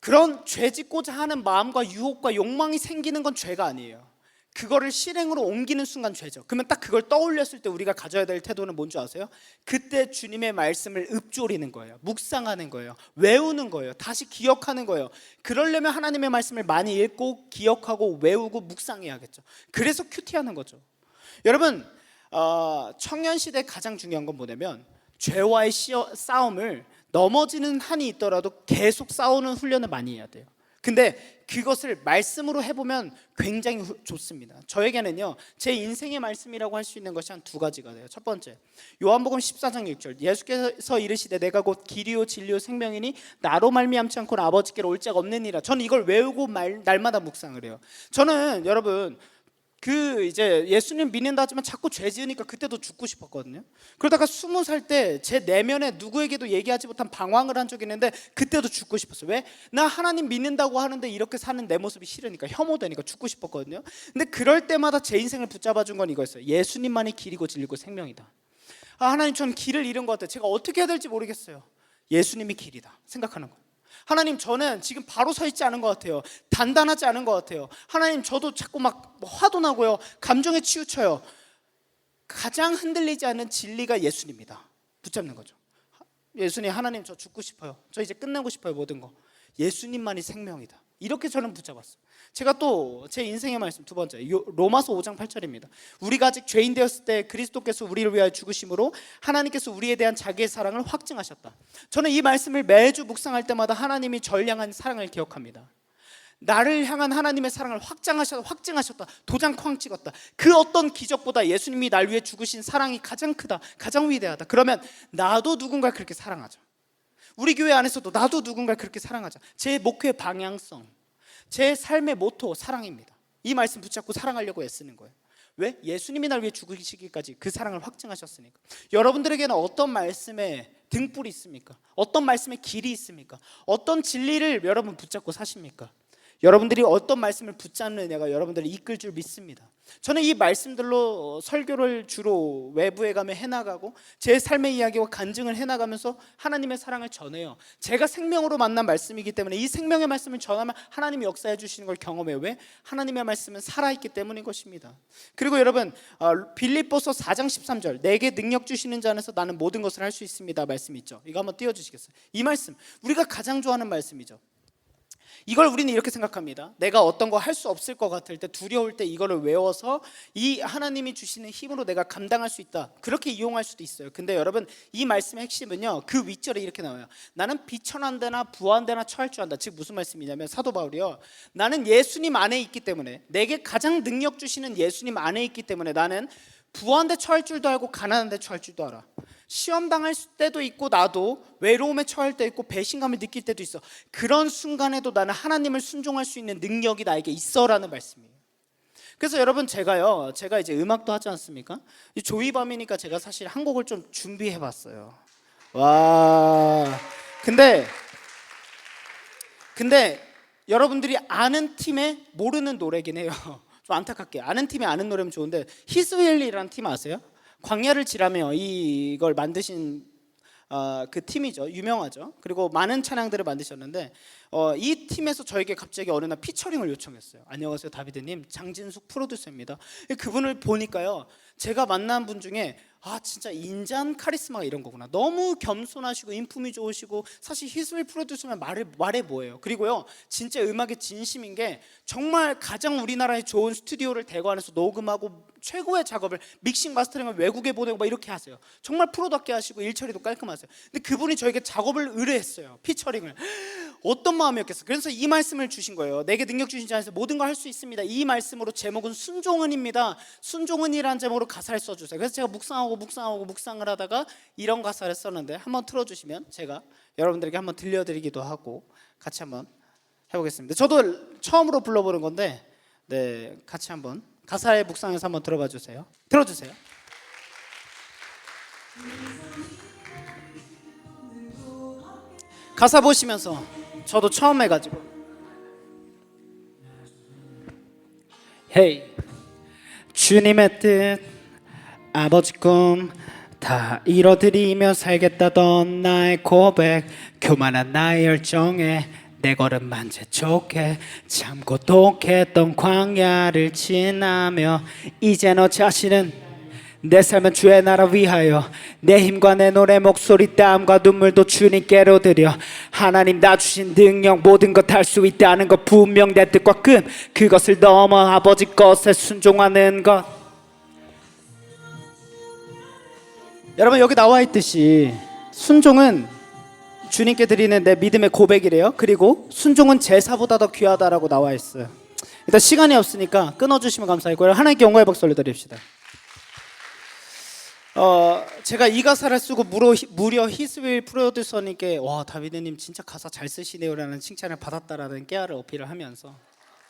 그런 죄 짓고자 하는 마음과 유혹과 욕망이 생기는 건 죄가 아니에요. 그거를 실행으로 옮기는 순간 죄죠. 그러면 딱 그걸 떠올렸을 때 우리가 가져야 될 태도는 뭔지 아세요? 그때 주님의 말씀을 읊조리는 거예요. 묵상하는 거예요. 외우는 거예요. 다시 기억하는 거예요. 그러려면 하나님의 말씀을 많이 읽고 기억하고 외우고 묵상해야겠죠. 그래서 큐티하는 거죠. 여러분, 청년 시대 가장 중요한 건 뭐냐면, 죄와의 싸움을 넘어지는 한이 있더라도 계속 싸우는 훈련을 많이 해야 돼요. 근데 그것을 말씀으로 해보면 굉장히 좋습니다. 저에게는요, 제 인생의 말씀이라고 할 수 있는 것이 한 두 가지가 돼요. 첫 번째, 요한복음 14장 6절, 예수께서 이르시되 내가 곧 길이요 진리요 생명이니 나로 말미암지 않고는 아버지께로 올 자가 없느니라. 저는 이걸 외우고 날마다 묵상을 해요. 저는 여러분, 이제 예수님 믿는다 하지만 자꾸 죄 지으니까 그때도 죽고 싶었거든요. 그러다가 20살 때 제 내면에 누구에게도 얘기하지 못한 방황을 한 적이 있는데 그때도 죽고 싶었어요. 왜? 나 하나님 믿는다고 하는데 이렇게 사는 내 모습이 싫으니까, 혐오되니까 죽고 싶었거든요. 근데 그럴 때마다 제 인생을 붙잡아 준 건 이거였어요. 예수님만이 길이고 진리고 생명이다. 하나님, 저는 길을 잃은 것 같아요. 제가 어떻게 해야 될지 모르겠어요. 예수님이 길이다 생각하는 거예요. 하나님, 저는 지금 바로 서 있지 않은 것 같아요. 단단하지 않은 것 같아요. 하나님, 저도 자꾸 막 화도 나고요, 감정에 치우쳐요. 가장 흔들리지 않는 진리가 예수님이다. 붙잡는 거죠. 예수님, 하나님, 저 죽고 싶어요. 저 이제 끝내고 싶어요, 모든 거. 예수님만이 생명이다. 이렇게 저는 붙잡았어요. 제가 또 제 인생의 말씀 두 번째, 로마서 5장 8절입니다. 우리가 아직 죄인 되었을 때 그리스도께서 우리를 위하여 죽으심으로 하나님께서 우리에 대한 자기의 사랑을 확증하셨다. 저는 이 말씀을 매주 묵상할 때마다 하나님이 저를 향한 사랑을 기억합니다. 나를 향한 하나님의 사랑을 확증하셨다. 도장 쾅 찍었다. 그 어떤 기적보다 예수님이 날 위해 죽으신 사랑이 가장 크다, 가장 위대하다. 그러면 나도 누군가를 그렇게 사랑하자. 우리 교회 안에서도 나도 누군가를 그렇게 사랑하자. 제 목회 방향성, 제 삶의 모토, 사랑입니다. 이 말씀 붙잡고 사랑하려고 애쓰는 거예요. 왜? 예수님이 날 위해 죽으시기까지 그 사랑을 확증하셨으니까. 여러분들에게는 어떤 말씀에 등불이 있습니까? 어떤 말씀에 길이 있습니까? 어떤 진리를 여러분 붙잡고 사십니까? 여러분들이 어떤 말씀을 붙잡느냐가 여러분들을 이끌 줄 믿습니다. 저는 이 말씀들로 설교를 주로 외부에 가면 해나가고 제 삶의 이야기와 간증을 해나가면서 하나님의 사랑을 전해요. 제가 생명으로 만난 말씀이기 때문에 이 생명의 말씀을 전하면 하나님이 역사해 주시는 걸 경험해요. 왜? 하나님의 말씀은 살아있기 때문인 것입니다. 그리고 여러분, 빌립보서 4장 13절, 내게 능력 주시는 자 안에서 나는 모든 것을 할 수 있습니다 말씀 있죠. 이거 한번 띄워주시겠어요? 이 말씀, 우리가 가장 좋아하는 말씀이죠. 이걸 우리는 이렇게 생각합니다. 내가 어떤 거 할 수 없을 것 같을 때, 두려울 때 이거를 외워서 이 하나님이 주시는 힘으로 내가 감당할 수 있다, 그렇게 이용할 수도 있어요. 근데 여러분, 이 말씀의 핵심은요, 그 윗절에 이렇게 나와요. 나는 비천한 데나 부한 데나 처할 줄 안다. 즉 무슨 말씀이냐면, 사도 바울이요, 나는 예수님 안에 있기 때문에, 내게 가장 능력 주시는 예수님 안에 있기 때문에 나는 부한 데 처할 줄도 알고 가난한 데 처할 줄도 알아. 시험 당할 때도 있고, 나도 외로움에 처할 때 있고, 배신감을 느낄 때도 있어. 그런 순간에도 나는 하나님을 순종할 수 있는 능력이 나에게 있어라는 말씀이에요. 그래서 여러분, 제가 이제 음악도 하지 않습니까? 조이밤이니까 제가 사실 한 곡을 좀 준비해봤어요. 와, 근데 여러분들이 아는 팀에 모르는 노래긴 해요. 좀 안타깝게 아는 팀이 아는 노래면 좋은데, 히스웰리라는 팀 아세요? 광야를 지라며 이걸 만드신 그 팀이죠. 유명하죠. 그리고 많은 찬양들을 만드셨는데, 이 팀에서 저에게 갑자기 어느 날 피처링을 요청했어요. 안녕하세요, 다비드님, 장진숙 프로듀서입니다. 그분을 보니까요, 제가 만난 분 중에 진짜 인자한 카리스마가 이런 거구나. 너무 겸손하시고 인품이 좋으시고, 사실 히스웰 프로듀서면 말해 뭐예요. 그리고요, 진짜 음악에 진심인 게, 정말 가장 우리나라에 좋은 스튜디오를 대관해서 녹음하고 최고의 작업을 믹싱 마스터링을 외국에 보내고 막 이렇게 하세요. 정말 프로답게 하시고 일 처리도 깔끔하세요. 근데 그분이 저에게 작업을 의뢰했어요. 피처링을. 어떤 마음이었겠어요? 그래서 이 말씀을 주신 거예요. 내게 능력 주신 자 안에서 모든 걸 할 수 있습니다. 이 말씀으로 제목은 순종은입니다. 순종은이라는 제목으로 가사를 써주세요. 그래서 제가 묵상을 하다가 이런 가사를 썼는데 한번 틀어주시면 제가 여러분들에게 한번 들려드리기도 하고 같이 한번 해보겠습니다. 저도 처음으로 불러보는 건데 네, 같이 한번 가사의 묵상에서 한번 들어봐 주세요. 들어주세요. 가사 보시면서 저도 처음 해가지고 Hey 주님의 뜻 아버지 꿈 다 이뤄드리며 살겠다던 나의 고백 교만한 나의 열정에 내 걸음만 재촉해 참 고독했던 광야를 지나며 이제 너 자신은 내 삶은 주의 나라 위하여 내 힘과 내 노래 목소리 땀과 눈물도 주님께로 드려 하나님 나 주신 능력 모든 것 할 수 있다는 것 분명 내 뜻과 꿈 그것을 넘어 아버지 것에 순종하는 것. 여러분 여기 나와 있듯이 순종은 주님께 드리는 내 믿음의 고백이래요. 그리고 순종은 제사보다 더 귀하다라고 나와 있어요. 일단 시간이 없으니까 끊어주시면 감사하고요. 하나님께 영광의 박수를 드립시다. 제가 이 가사를 쓰고 무려 히스윌 프로듀서님께 와 다비드님 진짜 가사 잘 쓰시네요라는 칭찬을 받았다라는 깨알을 어필을 하면서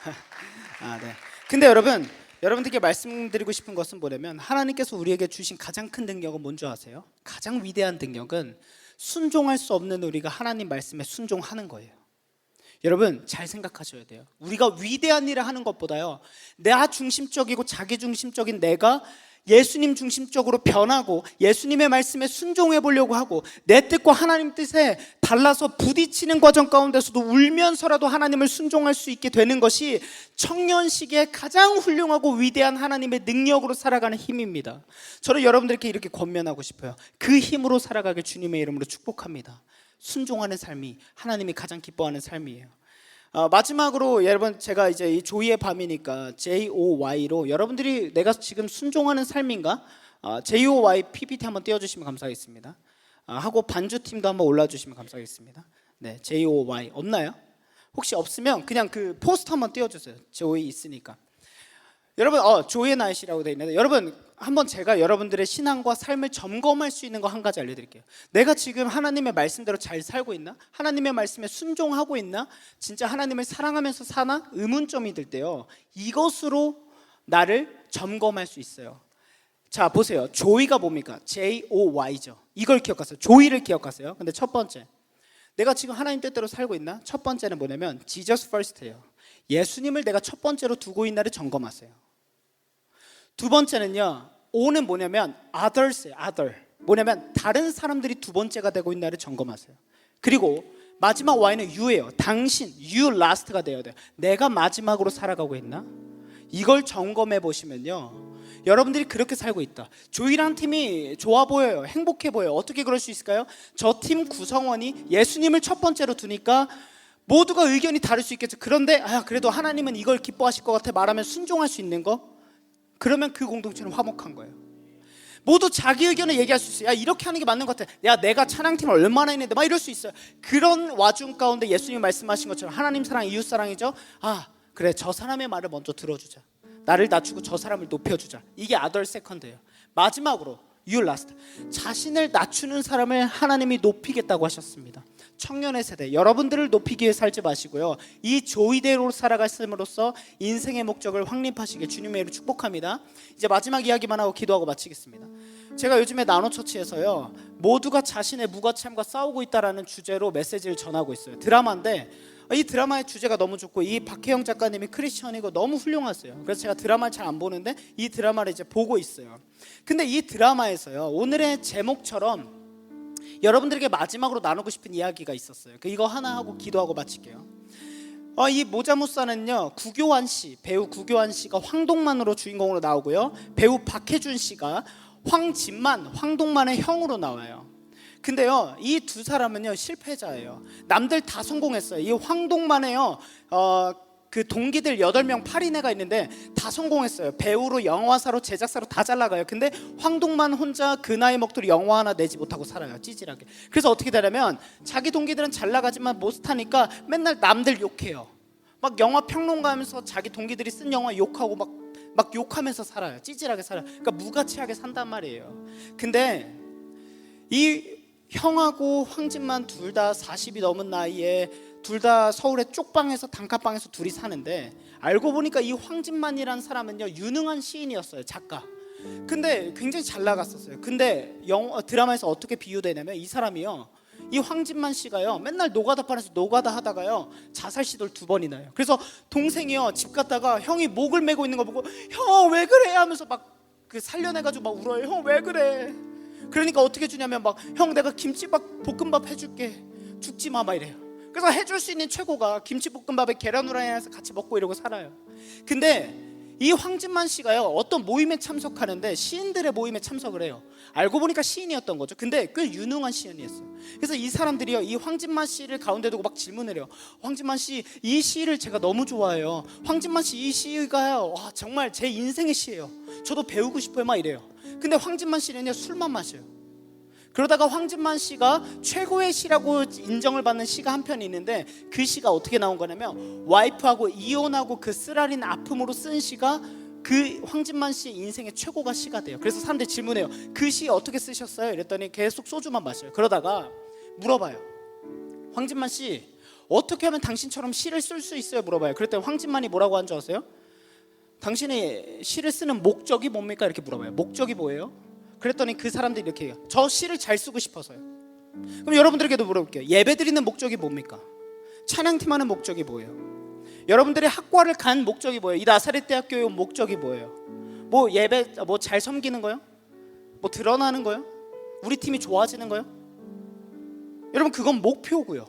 네. 근데 여러분들께 말씀드리고 싶은 것은 뭐냐면 하나님께서 우리에게 주신 가장 큰 능력은 뭔지 아세요? 가장 위대한 능력은 순종할 수 없는 우리가 하나님 말씀에 순종하는 거예요. 여러분 잘 생각하셔야 돼요. 우리가 위대한 일을 하는 것보다요 나 중심적이고 자기 중심적인 내가 예수님 중심적으로 변하고 예수님의 말씀에 순종해 보려고 하고 내 뜻과 하나님 뜻에 달라서 부딪히는 과정 가운데서도 울면서라도 하나님을 순종할 수 있게 되는 것이 청년 시기에 가장 훌륭하고 위대한 하나님의 능력으로 살아가는 힘입니다. 저는 여러분들께 이렇게 권면하고 싶어요. 그 힘으로 살아가길 주님의 이름으로 축복합니다. 순종하는 삶이 하나님이 가장 기뻐하는 삶이에요. 마지막으로 여러분 제가 이제 이 조이의 밤이니까 JOY로 여러분들이 내가 지금 순종하는 삶인가? JOY PPT 한번 띄워주시면 감사하겠습니다. 하고 반주팀도 한번 올라주시면 감사하겠습니다. 네, JOY 없나요? 혹시 없으면 그냥 그 포스터 한번 띄워주세요. 조이 있으니까. 여러분 조이의 나이시라고 되어 있는데 여러분 한번 제가 여러분들의 신앙과 삶을 점검할 수 있는 거 한 가지 알려드릴게요. 내가 지금 하나님의 말씀대로 잘 살고 있나? 하나님의 말씀에 순종하고 있나? 진짜 하나님을 사랑하면서 사나? 의문점이 들 때요 이것으로 나를 점검할 수 있어요. 자 보세요. 조이가 뭡니까? JOY죠. 이걸 기억하세요. 조이를 기억하세요. 근데 첫 번째 내가 지금 하나님 뜻대로 살고 있나? 첫 번째는 뭐냐면 Jesus first예요. 예수님을 내가 첫 번째로 두고 있나를 점검하세요. 두 번째는요 O는 뭐냐면 others예요. other 뭐냐면 다른 사람들이 두 번째가 되고 있나를 점검하세요. 그리고 마지막 Y는 You예요. 당신, you last가 되어야 돼요. 내가 마지막으로 살아가고 있나? 이걸 점검해 보시면요 여러분들이 그렇게 살고 있다. 조이라는 팀이 좋아 보여요. 행복해 보여요. 어떻게 그럴 수 있을까요? 저 팀 구성원이 예수님을 첫 번째로 두니까 모두가 의견이 다를 수 있겠죠. 그런데 그래도 하나님은 이걸 기뻐하실 것 같아 말하면 순종할 수 있는 거? 그러면 그 공동체는 화목한 거예요. 모두 자기 의견을 얘기할 수 있어요. 야 이렇게 하는 게 맞는 것 같아. 야 내가 찬양팀을 얼마나 했는데 막 이럴 수 있어요. 그런 와중 가운데 예수님이 말씀하신 것처럼 하나님 사랑 이웃 사랑이죠. 그래 저 사람의 말을 먼저 들어주자. 나를 낮추고 저 사람을 높여주자. 이게 other second예요. 마지막으로 you last 자신을 낮추는 사람을 하나님이 높이겠다고 하셨습니다. 청년의 세대 여러분들을 높이기 위해 살지 마시고요 이 조이대로 살아갔음으로써 인생의 목적을 확립하시길 주님의 이름으로 축복합니다. 이제 마지막 이야기만 하고 기도하고 마치겠습니다. 제가 요즘에 나노처치에서요 모두가 자신의 무가참과 싸우고 있다라는 주제로 메시지를 전하고 있어요. 드라마인데 이 드라마의 주제가 너무 좋고 이 박혜영 작가님이 크리스천이고 너무 훌륭하세요. 그래서 제가 드라마를 잘 안 보는데 이 드라마를 이제 보고 있어요. 근데 이 드라마에서요 오늘의 제목처럼 여러분들에게 마지막으로 나누고 싶은 이야기가 있었어요. 이거 하나 하고 기도하고 마칠게요. 이 모자무사는요 구교환 씨, 배우 구교환 씨가 황동만으로 주인공으로 나오고요 배우 박해준 씨가 황동만의 형으로 나와요. 근데요 이 두 사람은요 실패자예요. 남들 다 성공했어요. 이 황동만의요 그 동기들 8명 8인회가 있는데 다 성공했어요. 배우로, 영화사로, 제작사로 다 잘 나가요. 근데 황동만 혼자 그 나이 먹도록 영화 하나 내지 못하고 살아요. 찌질하게. 그래서 어떻게 되냐면 자기 동기들은 잘 나가지만 못하니까 맨날 남들 욕해요. 막 영화 평론가하면서 자기 동기들이 쓴 영화 욕하고 막 욕하면서 살아요. 찌질하게 살아요. 그러니까 무가치하게 산단 말이에요. 근데 이 형하고 황진만 둘 다 40이 넘은 나이에 둘 다 서울의 쪽방에서 단칸방에서 둘이 사는데, 알고 보니까 이 황진만이라는 사람은요 유능한 시인이었어요. 작가. 근데 굉장히 잘 나갔었어요. 근데 드라마에서 어떻게 비유되냐면 이 사람이요, 이 황진만 씨가요 맨날 노가다판에서 노가다 하다가요 자살 시도를 2번이나 해요. 그래서 동생이요 집 갔다가 형이 목을 메고 있는 거 보고 형 왜 그래 하면서 막 그 살려내가지고 막 울어요. 형 왜 그래. 그러니까 어떻게 주냐면 막 형 내가 김치밥 볶음밥 해줄게, 죽지 마 막 이래요. 그래서 해줄 수 있는 최고가 김치볶음밥에 계란 후라이 해서 같이 먹고 이러고 살아요. 근데 이 황진만 씨가요 어떤 모임에 참석하는데 시인들의 모임에 참석을 해요. 알고 보니까 시인이었던 거죠. 근데 꽤 유능한 시인이었어요. 그래서 이 사람들이요 이 황진만 씨를 가운데 두고 막 질문을 해요. 황진만 씨, 이 시를 제가 너무 좋아해요. 황진만 씨 이 시가요 와 정말 제 인생의 시예요. 저도 배우고 싶어요 막 이래요. 근데 황진만 씨는요 술만 마셔요. 그러다가 황진만 씨가 최고의 시라고 인정을 받는 시가 한 편이 있는데, 그 시가 어떻게 나온 거냐면 와이프하고 이혼하고 그 쓰라린 아픔으로 쓴 시가 그 황진만 씨의 인생의 최고가 시가 돼요. 그래서 사람들이 질문해요. 그 시 어떻게 쓰셨어요? 이랬더니 계속 소주만 마셔요. 그러다가 물어봐요. 황진만 씨 어떻게 하면 당신처럼 시를 쓸 수 있어요? 물어봐요. 그랬더니 황진만이 뭐라고 한 줄 아세요? 당신이 시를 쓰는 목적이 뭡니까? 이렇게 물어봐요. 목적이 뭐예요? 그랬더니 그 사람들이 이렇게 해요. 저 시를 잘 쓰고 싶어서요. 그럼 여러분들에게도 물어볼게요. 예배 드리는 목적이 뭡니까? 찬양팀 하는 목적이 뭐예요? 여러분들이 학과를 간 목적이 뭐예요? 이 나사렛 대학교의 목적이 뭐예요? 뭐 예배 뭐 잘 섬기는 거요? 뭐 드러나는 거요? 우리 팀이 좋아지는 거요? 여러분 그건 목표고요.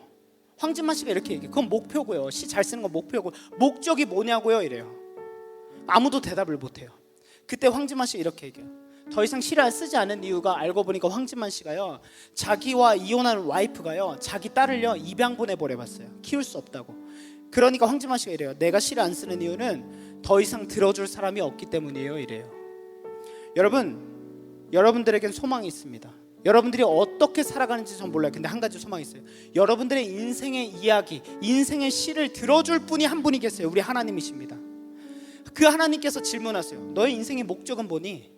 황진만 씨가 이렇게 얘기해요. 그건 목표고요. 시 잘 쓰는 건 목표고, 목적이 뭐냐고요? 이래요. 아무도 대답을 못해요. 그때 황진만 씨가 이렇게 얘기해요. 더 이상 시를 쓰지 않은 이유가, 알고 보니까 황진만 씨가요 자기와 이혼한 와이프가요 자기 딸을요 입양 보내버려봤어요. 키울 수 없다고. 그러니까 황진만 씨가 이래요. 내가 시를 안 쓰는 이유는 더 이상 들어줄 사람이 없기 때문이에요 이래요. 여러분들에겐 소망이 있습니다. 여러분들이 어떻게 살아가는지 전 몰라요. 근데 한 가지 소망이 있어요. 여러분들의 인생의 이야기, 인생의 시를 들어줄 분이 한 분이 계세요. 우리 하나님이십니다. 그 하나님께서 질문하세요. 너의 인생의 목적은 뭐니?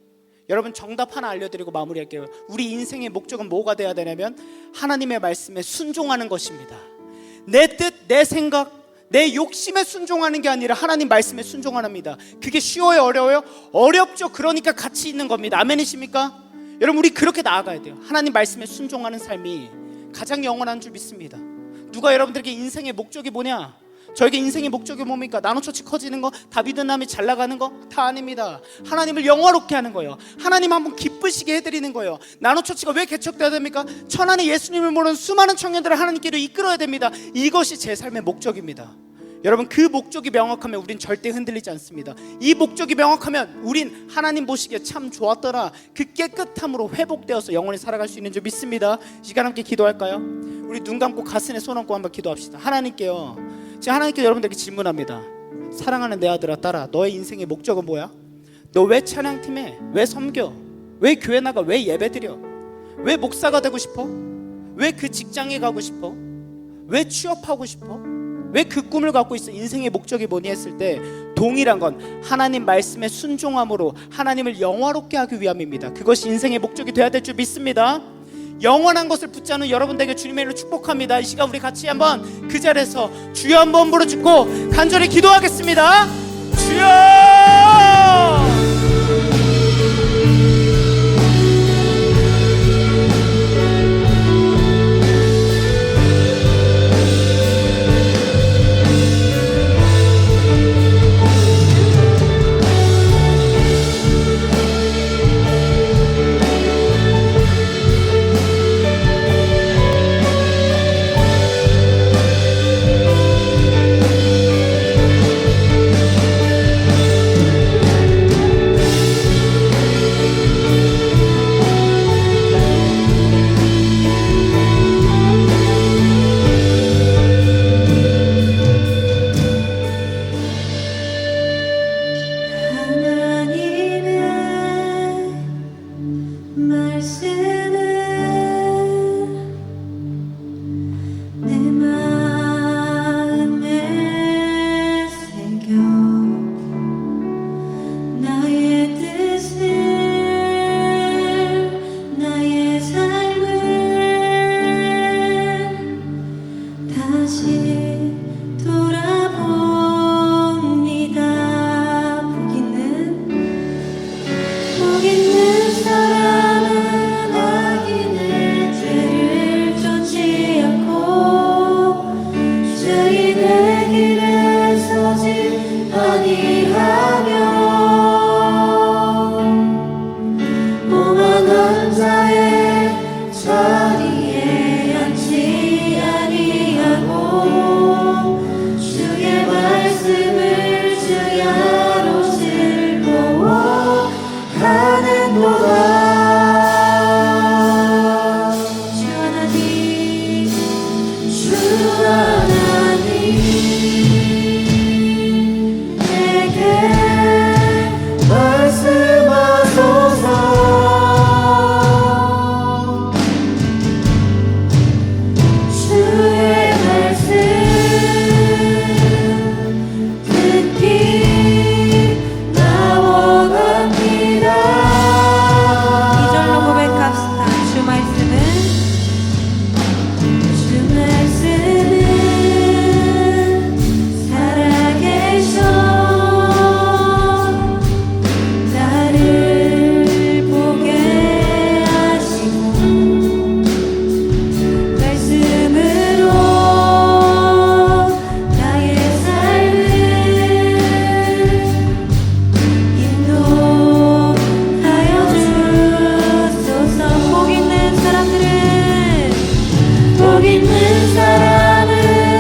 여러분 정답 하나 알려드리고 마무리할게요. 우리 인생의 목적은 뭐가 돼야 되냐면 하나님의 말씀에 순종하는 것입니다. 내 뜻, 내 생각, 내 욕심에 순종하는 게 아니라 하나님 말씀에 순종합니다. 그게 쉬워요? 어려워요? 어렵죠. 그러니까 같이 있는 겁니다. 아멘이십니까? 여러분 우리 그렇게 나아가야 돼요. 하나님 말씀에 순종하는 삶이 가장 영원한 줄 믿습니다. 누가 여러분들에게 인생의 목적이 뭐냐? 저에게 인생의 목적이 뭡니까? 나노처치 커지는 거, 다비드 남이 잘 나가는 거? 다 아닙니다. 하나님을 영화롭게 하는 거예요. 하나님 한번 기쁘시게 해드리는 거예요. 나노처치가 왜 개척돼야 됩니까? 천안에 예수님을 모르는 수많은 청년들을 하나님께로 이끌어야 됩니다. 이것이 제 삶의 목적입니다. 여러분 그 목적이 명확하면 우린 절대 흔들리지 않습니다. 이 목적이 명확하면 우린 하나님 보시기에 참 좋았더라, 그 깨끗함으로 회복되어서 영원히 살아갈 수 있는 줄 믿습니다. 이 시간 함께 기도할까요? 우리 눈 감고 가슴에 손 얹고 한번 기도합시다. 하나님께요, 제가 하나님께 여러분들에게 질문합니다. 사랑하는 내 아들아 딸아, 너의 인생의 목적은 뭐야? 너 왜 찬양팀에? 왜 섬겨? 왜 교회 나가? 왜 예배 드려? 왜 목사가 되고 싶어? 왜 그 직장에 가고 싶어? 왜 취업하고 싶어? 왜 그 꿈을 갖고 있어? 인생의 목적이 뭐니 했을 때 동일한 건 하나님 말씀에 순종함으로 하나님을 영화롭게 하기 위함입니다. 그것이 인생의 목적이 돼야 될 줄 믿습니다. 영원한 것을 붙잡는 여러분들에게 주님의 이름으로 축복합니다. 이 시간 우리 같이 한번 그 자리에서 주여 한번 부르짖고 간절히 기도하겠습니다. 주여! 있는 사람은 악인의 죄를 쫓지 않고 죄인의 길에 서지 아니하며 오만한 자의 자리에 앉지 아니하고 주의 말씀을 주야로 즐거워하는도다. 주 하나님, 주 하나님 내게 말씀하소서. 주의 말씀 듣기 나원합니다. 2절로 고백합시다. 주 말씀은 살아계셔 나를 보게 하시고 말씀으로 나의 삶을 인도하여 주소서. 복 있는 사람은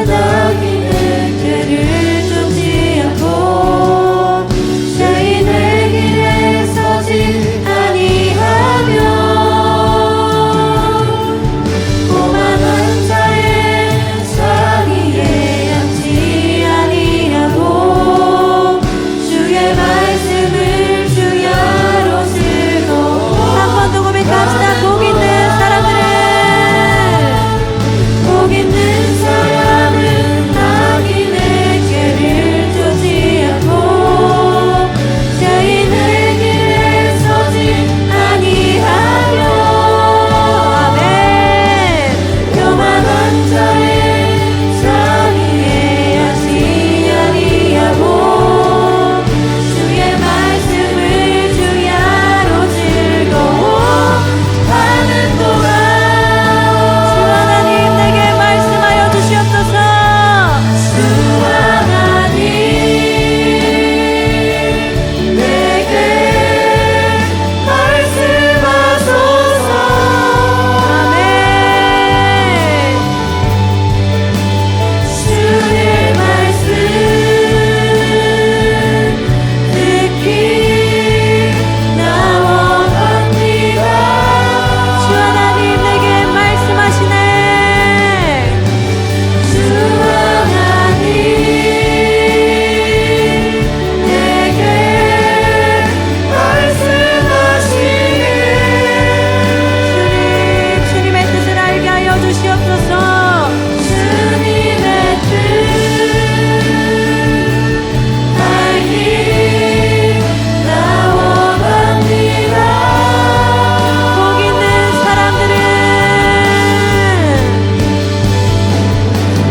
악인의 죄를 쫓지 않고 죄인의 길에 서지 아니하며 오만한 자의 자리에 앉지 아니하고 주의 말씀을 주야로 즐거워. 한 번 더 고백합시다. 복 있는 사람들은 악인의 죄를 쫓지 않고 죄인의 길에 서지 아니하며 아멘 교만한 자의 자리에 앉지 아니하고 주의 말씀을 주야로 즐거워하는도다. 주 하나님 내게 말씀하여 주시옵소서. 주 하나님 내게 말씀하소서. 아멘. 주의 말씀 듣기 나원합니다. 주 하나님 내게 말씀하시네. 주 하나님 내게 말씀하시네. 주님의 뜻을 알게 하여 주시옵소서. 주님의 뜻 알기 나원합니다.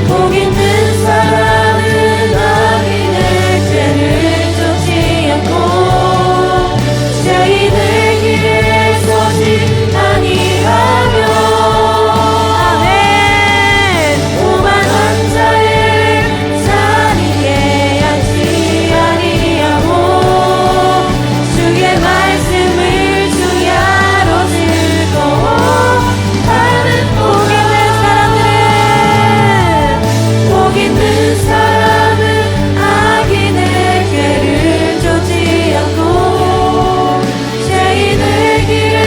복 있는 사람들은 악인의 죄를 쫓지 않고 죄인의 길에 서지 아니하며 아멘 오만한 자의 자리에 앉지 아니하고 주의 말씀을 주야로 즐거워하는 복 있는 사람은 악인의 죄를 쫓지 않고 죄인의 길에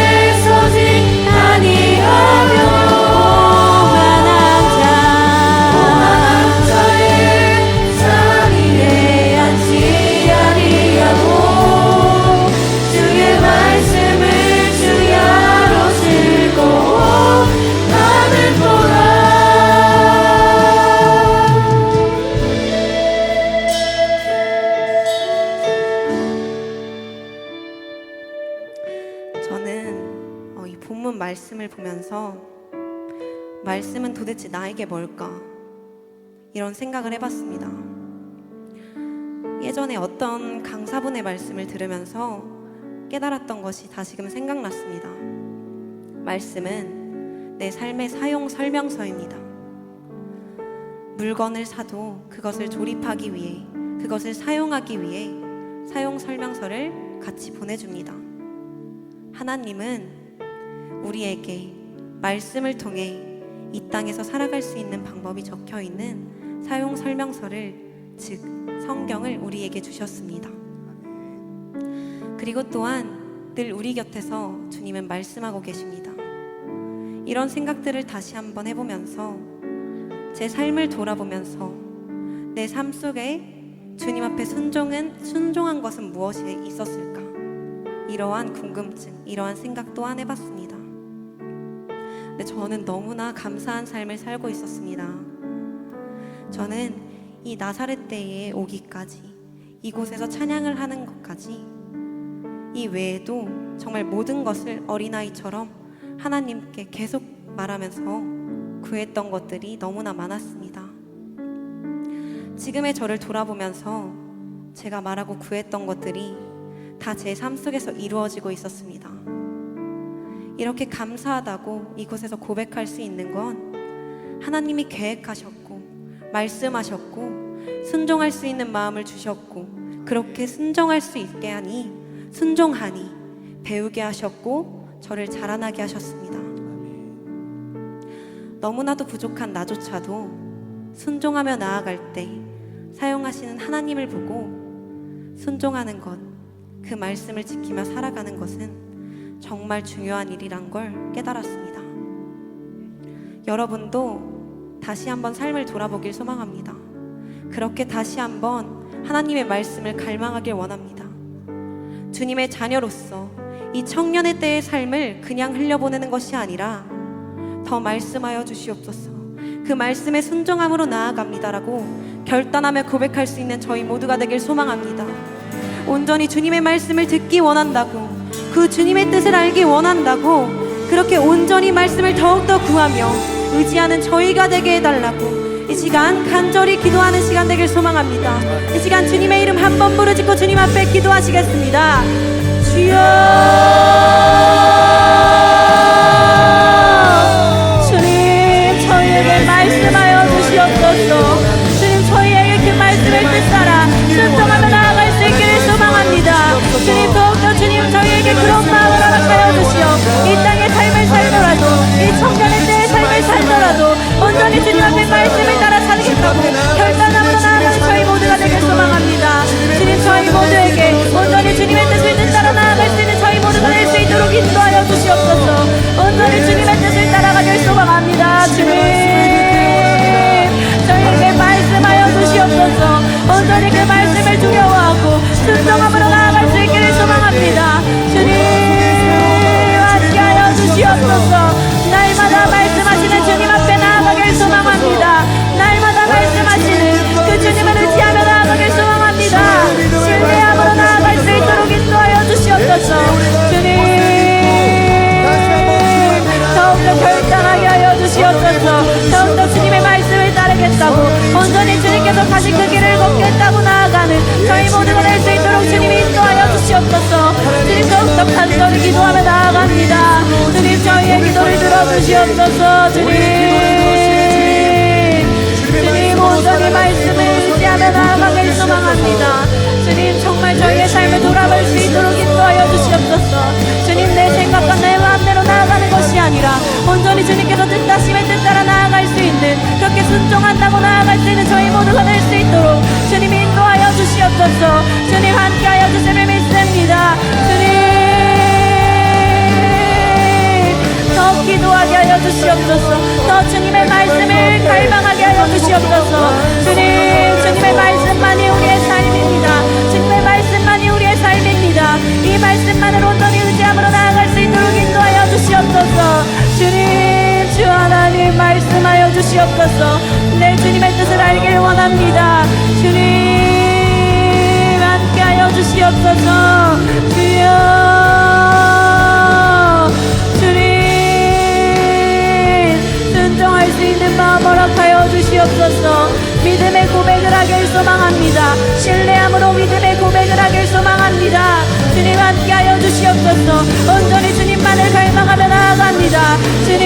서지 아니하며 오만한 자의 자리에 앉지 아니하고 주의 말씀을 주야로 즐거워하는도다. 저는 이 본문 말씀을 보면서 말씀은 도대체 나에게 뭘까? 이런 생각을 해봤습니다. 예전에 어떤 강사분의 말씀을 들으면서 깨달았던 것이 다시금 생각났습니다. 말씀은 내 삶의 사용 설명서입니다. 물건을 사도 그것을 조립하기 위해, 그것을 사용하기 위해 사용 설명서를 같이 보내줍니다. 하나님은 우리에게 말씀을 통해 이 땅에서 살아갈 수 있는 방법이 적혀 있는 사용 설명서를, 즉 성경을 우리에게 주셨습니다. 그리고 또한 늘 우리 곁에서 주님은 말씀하고 계십니다. 이런 생각들을 다시 한번 해보면서, 제 삶을 돌아보면서 내 삶 속에 주님 앞에 순종한 것은 무엇이 있었을까? 이러한 궁금증, 이러한 생각 또한 해봤습니다. 근데 저는 너무나 감사한 삶을 살고 있었습니다. 저는 이 나사렛대에 오기까지, 이곳에서 찬양을 하는 것까지, 이 외에도 정말 모든 것을 어린아이처럼 하나님께 계속 말하면서 구했던 것들이 너무나 많았습니다. 지금의 저를 돌아보면서 제가 말하고 구했던 것들이 다 제 삶 속에서 이루어지고 있었습니다. 이렇게 감사하다고 이곳에서 고백할 수 있는 건 하나님이 계획하셨고 말씀하셨고 순종할 수 있는 마음을 주셨고, 그렇게 순종할 수 있게 하니, 순종하니 배우게 하셨고 저를 자라나게 하셨습니다. 너무나도 부족한 나조차도 순종하며 나아갈 때 사용하시는 하나님을 보고 순종하는 것, 그 말씀을 지키며 살아가는 것은 정말 중요한 일이란 걸 깨달았습니다. 여러분도 다시 한번 삶을 돌아보길 소망합니다. 그렇게 다시 한번 하나님의 말씀을 갈망하길 원합니다. 주님의 자녀로서 이 청년의 때의 삶을 그냥 흘려보내는 것이 아니라 더 말씀하여 주시옵소서, 그 말씀에 순종함으로 나아갑니다라고 결단하며 고백할 수 있는 저희 모두가 되길 소망합니다. 온전히 주님의 말씀을 듣기 원한다고, 그 주님의 뜻을 알기 원한다고, 그렇게 온전히 말씀을 더욱더 구하며 의지하는 저희가 되게 해달라고 이 시간 간절히 기도하는 시간 되길 소망합니다. 이 시간 주님의 이름 한 번 부르짖고 주님 앞에 기도하시겠습니다. 주여, 주님 저희에게 말씀하여 주시옵소서. 주님 저희에게 그 말씀을 뜻따라 순종하며 나아갈 수 있기를 소망합니다. 주님 더욱더 주님 저희에게 그런 마음을 허락하여 주시오. 이 땅의 삶을 살더라도, 이 청년의 때의 삶을 살더라도 온전히 주님 앞에 말씀을 따라 살겠다고 결단함으로 나아가는 저희 모두가 되길 소망합니다. 주님 저희 모두에게 온전히 주님의 뜻을 뜻따라 나아갈 수 있는 저희 모두가 될 수 있도록 인도하여 주시옵소서. 온전히 주님의 뜻을 따라가길 소망합니다. 주님 저희에게 말씀하여 주시옵소서. 온전히 그 말씀을 두려워하고 순종함으로 나아갈 수 있기를 소망합니다. 주님 함께하여 주시옵소서. 날마다 말씀하시는 주님 앞에 나아가길 소망합니다. 날마다 말씀하시는 그 주님을 의지하며 나아가길 소망합니다. 신뢰함으로 나아갈 수 있도록 인도하여 주시옵소서. 주님 더욱더 결단하게 하여 주시옵소서. 더욱더 주님의 말씀을 따르겠다고, 온전히 주님께서 다시 그 길을 걷겠다고 나아가는 저희 모두가 될 수 있도록 주님이 인도하여 주시옵소서. 주님 더욱더 간절히 기도하며 나아갑니다. 주님 저희의 기도를 들어주시옵소서. 주님 온전히 말씀을 의지하며 나아가길 소망합니다. 주님 정말 저희의 삶을 돌아볼 수 있도록 인도하여 주시옵소서. 주님 내 생각과 내 마음대로 나아가는 것이 아니라 온전히 주님께서 뜻하심에 뜻따라 나아갈 수 있는, 그렇게 순종한다고 나아갈 수 있는 저희 모두가 될 수 있도록 주님 인도하여 주시옵소서. 주님 함께하여 주심을 믿습니다. 주님 더 기도하게 하여 주시옵소서. 더 주님의 말씀을 갈망하게 하여 주시옵소서. 주님의 말씀만이 우리의 삶입니다. 주님의 말씀만이 우리의 삶입니다. 이 말씀만을 온전히 의지함으로 나아갈 수 있도록 인도하여 주시옵소서. 주님 주 하나님 말씀하여 주시옵소서. 내 주님의 뜻을 알기를 원합니다. 주님 함께하여 주시옵소서. 주여 순종할 수 있는 마음 허락하여 주시옵소서. 믿음의 고백을 하길 소망합니다. 신뢰함으로 믿음의 고백을 하길 소망합니다. 주님 함께하여 주시옵소서. 온전히 주님만을 갈망하며 나아갑니다. 주님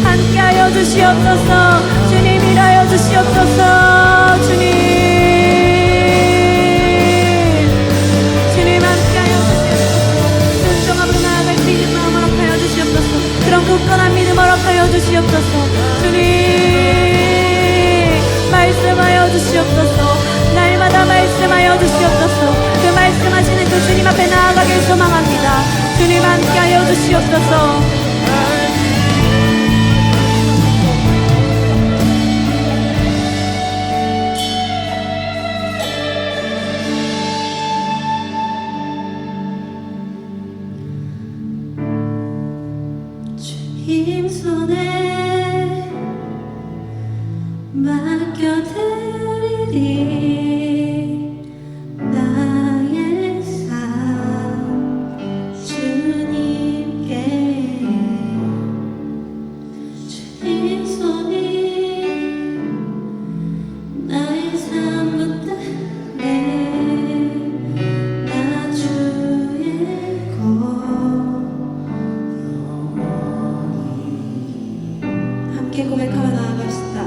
함께하여 주시옵소서. 주님 일하여 주시옵소서. 주님 함께하여 주시옵소서. 순종함으로 나아갈 수 있는 마음 허락하여 주시옵소서. 그런 굳건한 믿음 허락하여 주시옵소서. 주님 말씀하여 주시옵소서. 날마다 말씀하여 주시옵소서. 그 말씀하시는 그 주님 앞에 나아가길 소망합니다. 주님 함께하여 주시옵소서. 주님 손에 맡겨드리리 나의 삶 주님께. 주님 손이 나의 삶 붙드네. 나 주의 함께 고백하며 나아갑시다.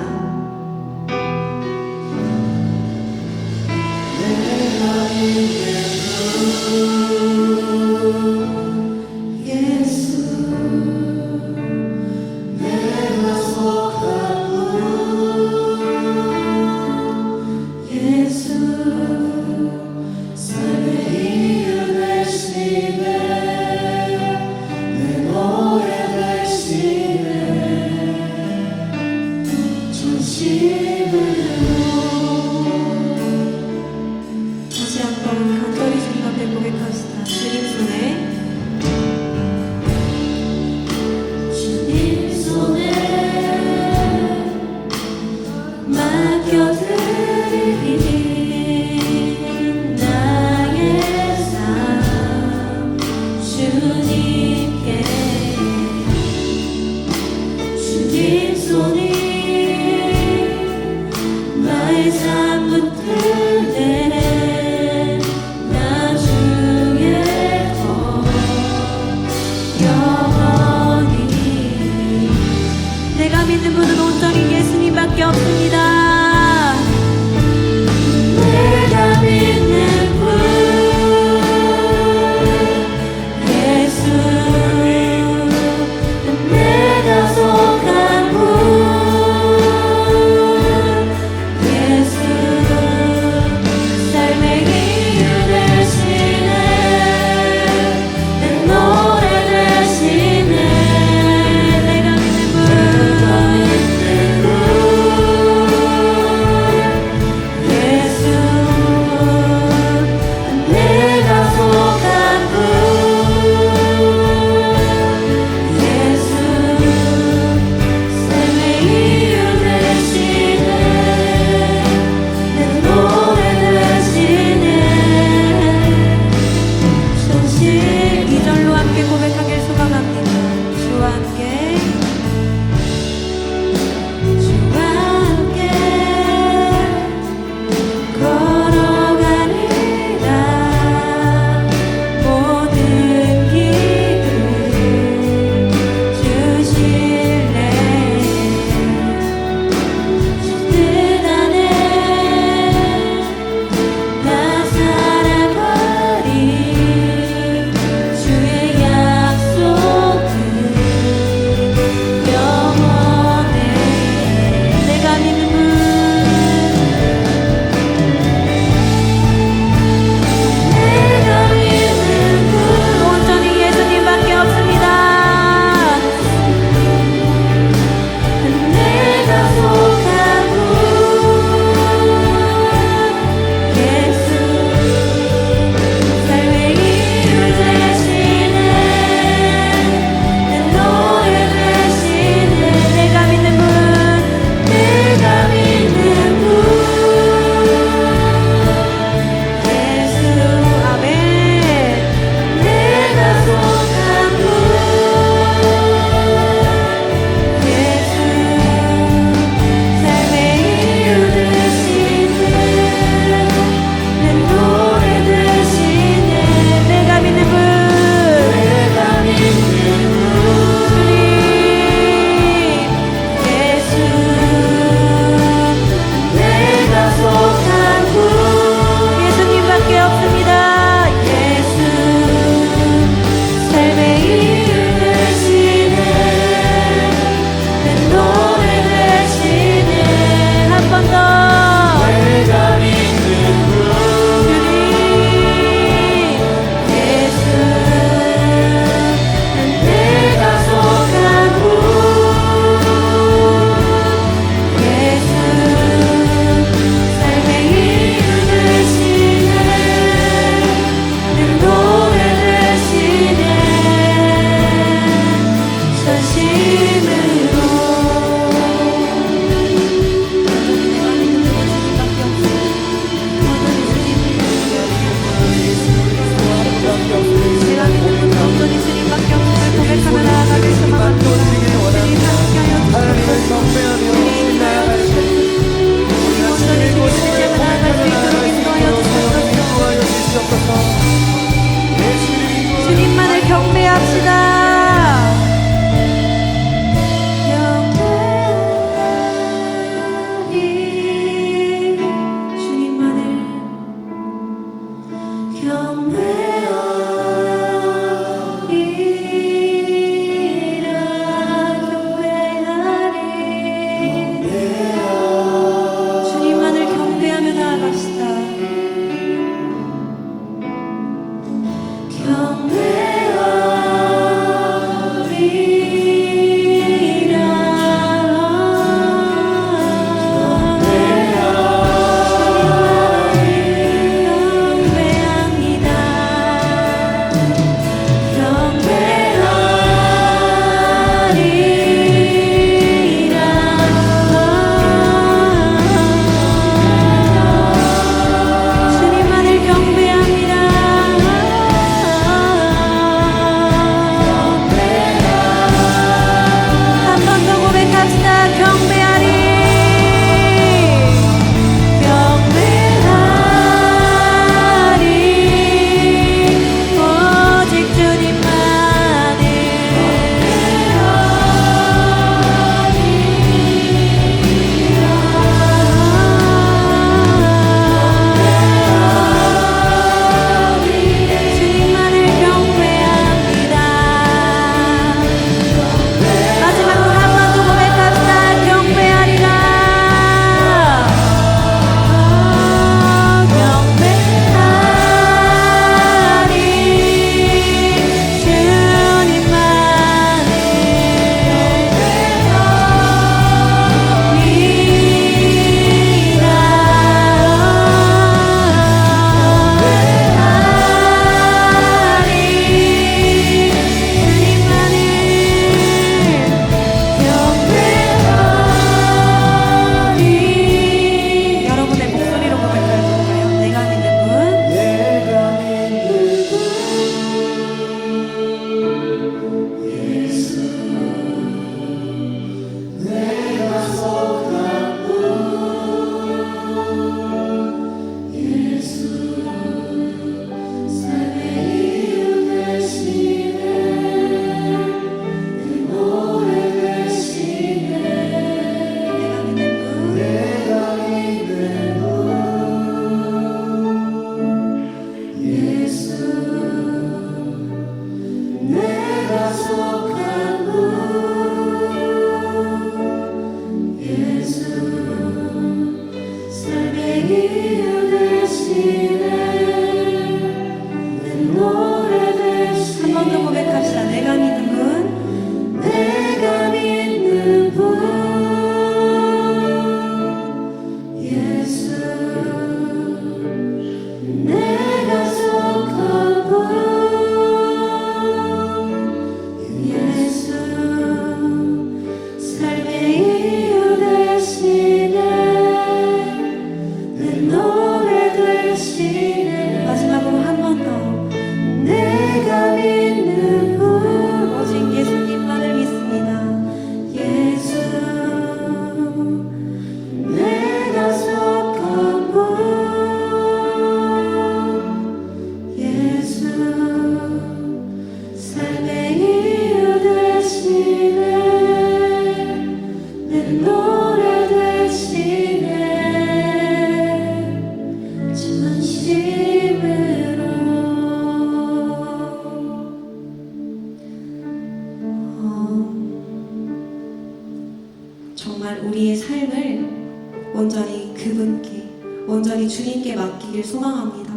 정말 우리의 삶을 온전히 그분께, 온전히 주님께 맡기길 소망합니다.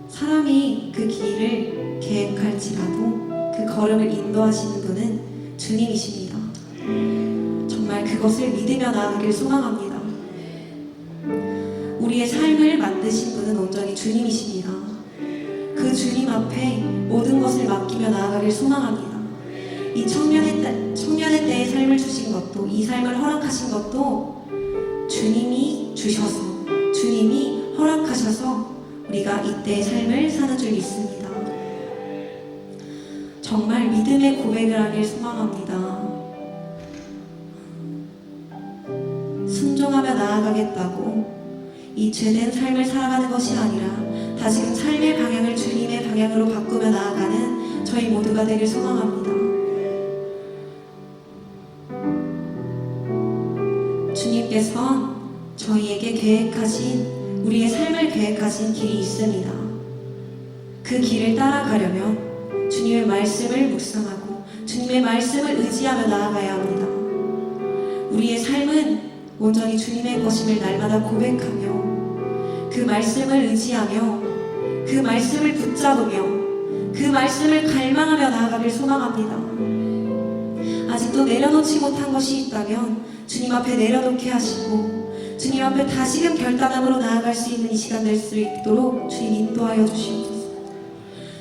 사람이 그 길을 계획할지라도 그 걸음을 인도하시는 분은 주님이십니다. 정말 그것을 믿으며 나아가길 소망합니다. 우리의 삶을 만드신 분은 온전히 주님이십니다. 그 주님 앞에 모든 것을 맡기며 나아가길 소망합니다. 이 청년의 때의 삶을 주신 것도, 이 삶을 허락하신 것도 주님이 주셔서, 주님이 허락하셔서 우리가 이때의 삶을 사는 줄 믿습니다. 정말 믿음의 고백을 하길 소망합니다. 순종하며 나아가겠다고 이 죄된 삶을 살아가는 것이 아니라 다시금 삶의 방향을 주님의 방향으로 바꾸며 나아가는 저희 모두가 되길 소망합니다. 주님께서 저희에게 계획하신, 우리의 삶을 계획하신 길이 있습니다. 그 길을 따라가려면 주님의 말씀을 묵상하고 주님의 말씀을 의지하며 나아가야 합니다. 우리의 삶은 온전히 주님의 것임을 날마다 고백하며 그 말씀을 의지하며 그 말씀을 붙잡으며 그 말씀을 갈망하며 나아가길 소망합니다. 아직도 내려놓지 못한 것이 있다면 주님 앞에 내려놓게 하시고 주님 앞에 다시금 결단함으로 나아갈 수 있는 이 시간 될 수 있도록 주님 인도하여 주시옵소서.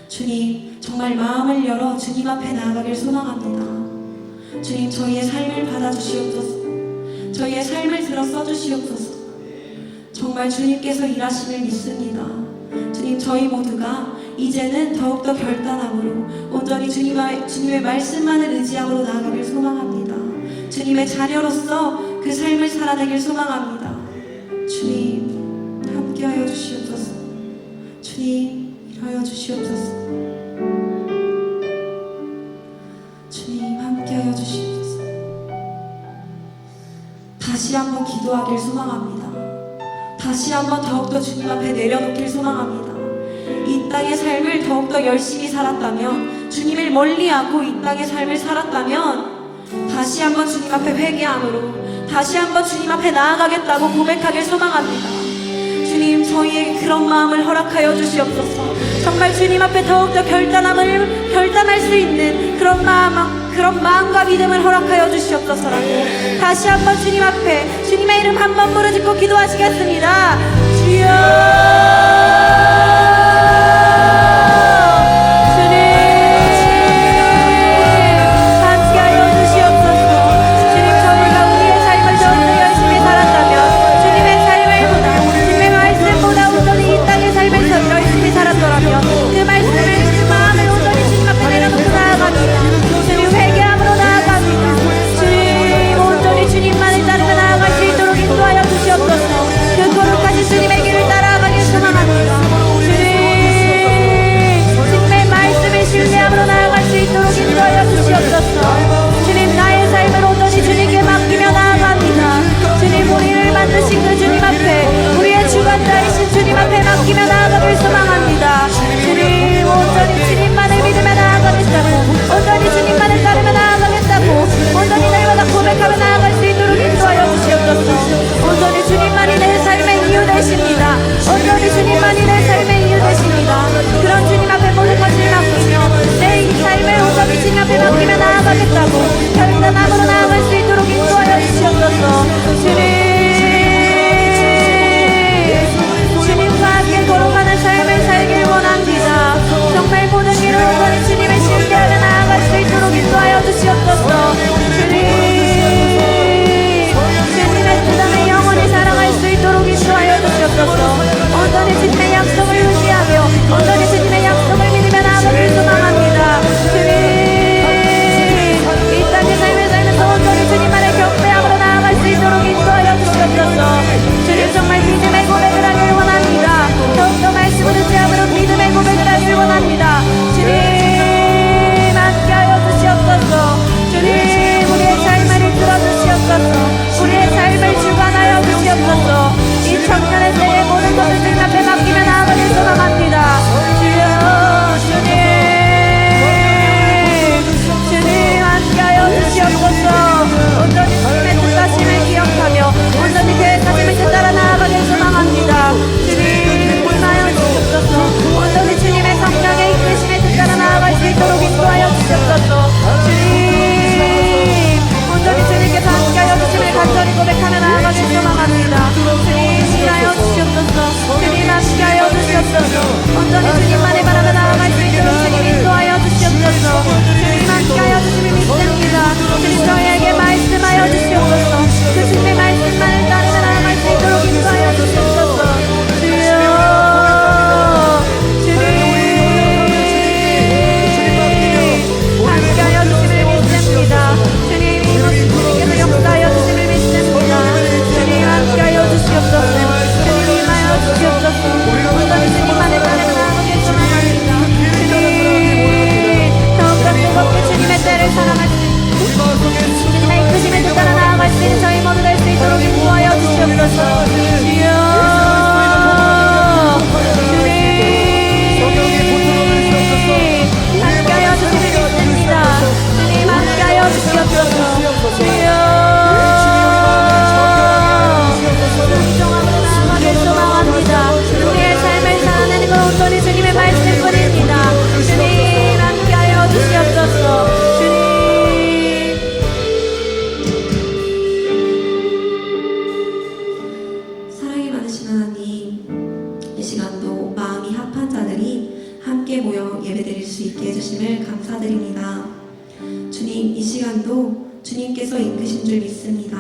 주님, 정말 마음을 열어 주님 앞에 나아가길 소망합니다. 주님, 저희의 삶을 받아주시옵소서. 저희의 삶을 들어 써주시옵소서. 정말 주님께서 일하심을 믿습니다. 주님, 저희 모두가 이제는 더욱더 결단함으로 온전히 주님의 말씀만을 의지함으로 나아가길 소망합니다. 주님의 자녀로서 그 삶을 살아내길 소망합니다. 주님, 함께하여 주시옵소서. 주님, 일하여 주시옵소서. 주님, 함께하여 주시옵소서. 다시 한번 기도하길 소망합니다. 다시 한번 더욱더 주님 앞에 내려놓길 소망합니다. 이 땅의 삶을 더욱더 열심히 살았다면, 주님을 멀리하고 이 땅의 삶을 살았다면 다시 한번 주님 앞에 회개함으로 다시 한번 주님 앞에 나아가겠다고 고백하길 소망합니다. 주님, 저희에게 그런 마음을 허락하여 주시옵소서. 정말 주님 앞에 더욱더 결단할 수 있는 그런 마음과 믿음을 허락하여 주시옵소서라고 다시 한번 주님 앞에 주님의 이름 한번 부르짖고 기도하시겠습니다. 주여, 주님, 나의 삶을 온전히 주님께 맡기며 나아갑니다. 주님, 우리를 만드신 그 주님 앞에, 우리의 주관자이신 주님 앞에 맡기며 나아가길 소망합니다. 주님, 온전히 주님만을 믿으며 나아가겠다고, 온전히 주님만을 따르며 나아가겠다고, 온전히 날마다 고백하며 나아갈 수 있도록 인도하여 주시옵소서. 온전히 주님만이 내 삶의 이유 되십니다. 온전히 주님만이 내 삶의 이유 되십니다. 그런 주님 앞에 모든 것을 맡기며 내 이 삶을 온전히 주님 앞에 맡기며 나아가겠다고 결단함으로 나아갈 수 있도록 인도하여 주시옵소서. 주님과 함께 걸어가는 삶을 살길 원합니다. 정말 모든 일을 온전히 주님을 신뢰하며 나아갈 수 있도록 인도하여 주시옵소서. 주님의 뜻을 영원히 사랑할 수 있도록 인도하여 주시옵소서. 온전히 주님의 약속을 의지하며 온전히 주님의 약속을 믿으며 나아가길 소망합니다. 이 땅의 삶을 살면서 온전히 주님만의 경배함으로 나아갈 수 있도록 인도하여 합한 자들이 함께 모여 예배드릴 수 있게 해주심을 감사드립니다. 주님, 이 시간도 주님께서 이끄신 줄 믿습니다.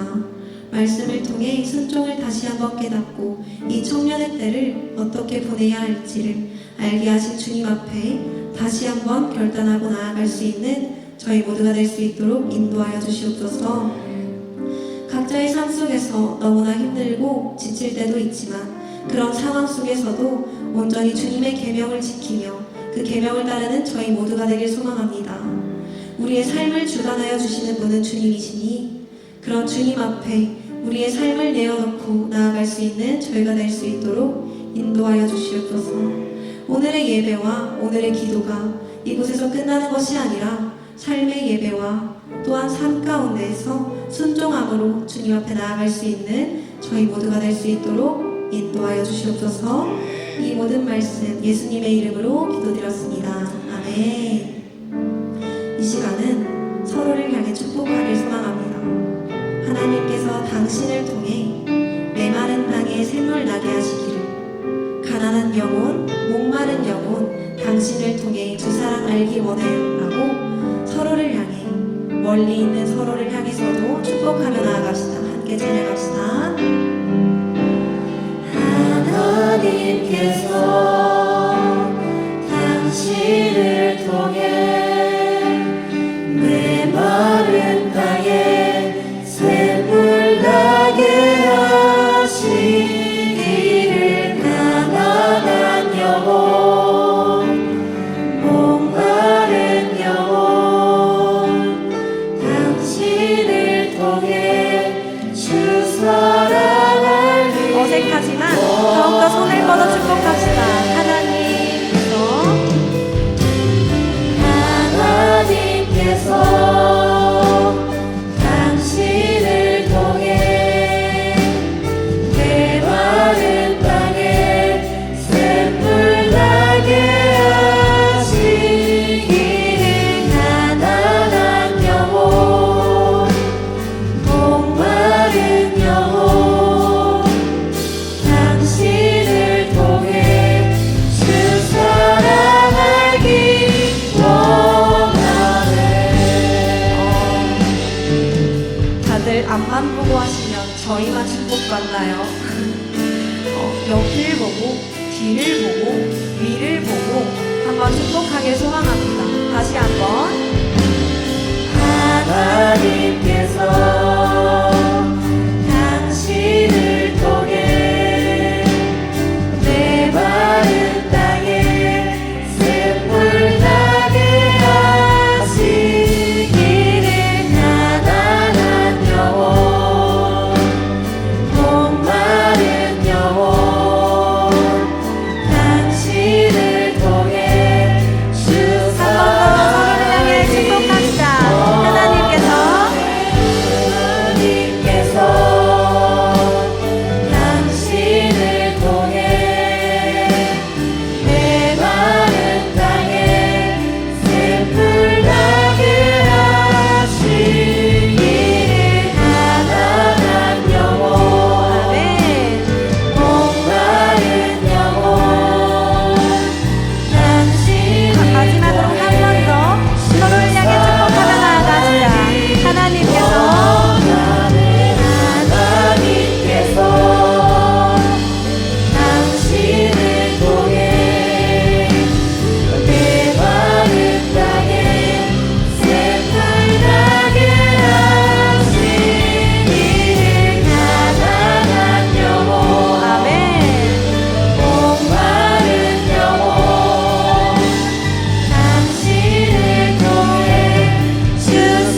말씀을 통해 순종을 다시 한번 깨닫고 이 청년의 때를 어떻게 보내야 할지를 알게 하신 주님 앞에 다시 한번 결단하고 나아갈 수 있는 저희 모두가 될 수 있도록 인도하여 주시옵소서. 각자의 삶 속에서 너무나 힘들고 지칠 때도 있지만 그런 상황 속에서도 온전히 주님의 계명을 지키며 그 계명을 따르는 저희 모두가 되길 소망합니다. 우리의 삶을 주관하여 주시는 분은 주님이시니 그런 주님 앞에 우리의 삶을 내어놓고 나아갈 수 있는 저희가 될 수 있도록 인도하여 주시옵소서. 오늘의 예배와 오늘의 기도가 이곳에서 끝나는 것이 아니라 삶의 예배와 또한 삶 가운데에서 순종함으로 주님 앞에 나아갈 수 있는 저희 모두가 될 수 있도록 인도하여 주시옵소서. 이 모든 말씀 예수님의 이름으로 기도드렸습니다. 아멘. 이 시간은 서로를 향해 축복하길 소망합니다. 하나님께서 당신을 통해 메마른 땅에 샘물 나게 하시기를, 가난한 영혼, 목마른 영혼 당신을 통해 주 사랑 알기 원해요 라고 서로를 향해, 멀리 있는 서로를 향해서도 축복하며 나아갑시다. 함께 찬양합시다. 하나님께서 당신을 통해 메마른 땅에 샘물 나게 하시기를, 가난한 영혼, 목마른 영혼 당신을 통해 주 사랑을 어색하지만 더욱더 손을 뻗어 축복합시다. 하나님께서 당신을 통해 메마른 땅에 샘물 나게 하시기를, 가난한 영혼, 목마른 영혼 당신을 통해 주 사랑 알기 원하네. 다들 앞만 보고 하시면 저희만 축복받나요? 옆을 보고, 뒤를 보고, 위를 보고 한번 축복하길 소망합니다. 다시 한번. 하나님께서 당신을 통해 메마른 땅에 샘물 나게 하시기를, 가난한 영혼, 목마른 영혼 당신을 통해 주 사랑을 향해 축복합시다. 하나님께서 당신을 통해 메마른 땅에 샘물 나게 하시기를, 가난한 영혼, 목마른 영혼 당신을 마지막으로 한 번 더 서로를 향해 축복하며 나아갑시다. 하나님께서 당신을 통해 메마른 땅에 샘물 나게 하시기를, 가난한 영혼, 목마른 영혼 당신을 통해 주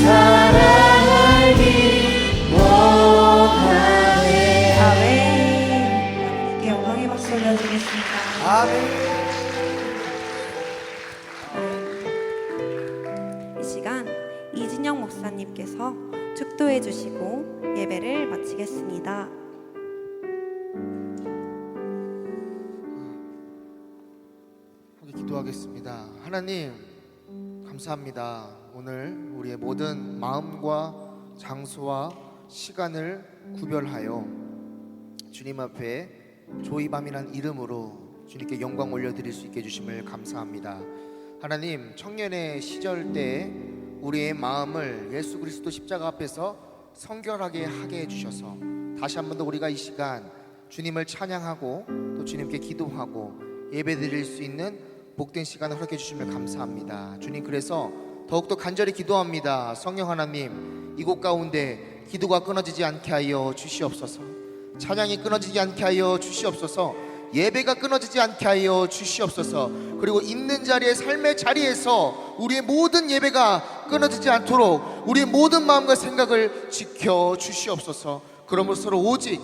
사랑 알기 원하네. 아멘. 하나님께 영광의 박수 올려드리겠습니다. 이 시간 이진영 목사님께서 축도해 주시고 예배를 마치겠습니다. 함께 기도하겠습니다. 하나님 감사합니다. 오늘 우리의 모든 마음과 장소와 시간을 구별하여 주님 앞에 조이밤이란 이름으로 주님께 영광 올려드릴 수 있게 해주심을 감사합니다. 하나님, 청년의 시절 때 우리의 마음을 예수 그리스도 십자가 앞에서 성결하게 하게 해주셔서 다시 한 번 더 우리가 이 시간 주님을 찬양하고 또 주님께 기도하고 예배드릴 수 있는 복된 시간을 허락해 주시면 감사합니다. 주님, 그래서 더욱더 간절히 기도합니다. 성령 하나님, 이곳 가운데 기도가 끊어지지 않게 하여 주시옵소서. 찬양이 끊어지지 않게 하여 주시옵소서. 예배가 끊어지지 않게 하여 주시옵소서. 그리고 있는 자리에, 삶의 자리에서 우리의 모든 예배가 끊어지지 않도록 우리의 모든 마음과 생각을 지켜 주시옵소서. 그러므로 오직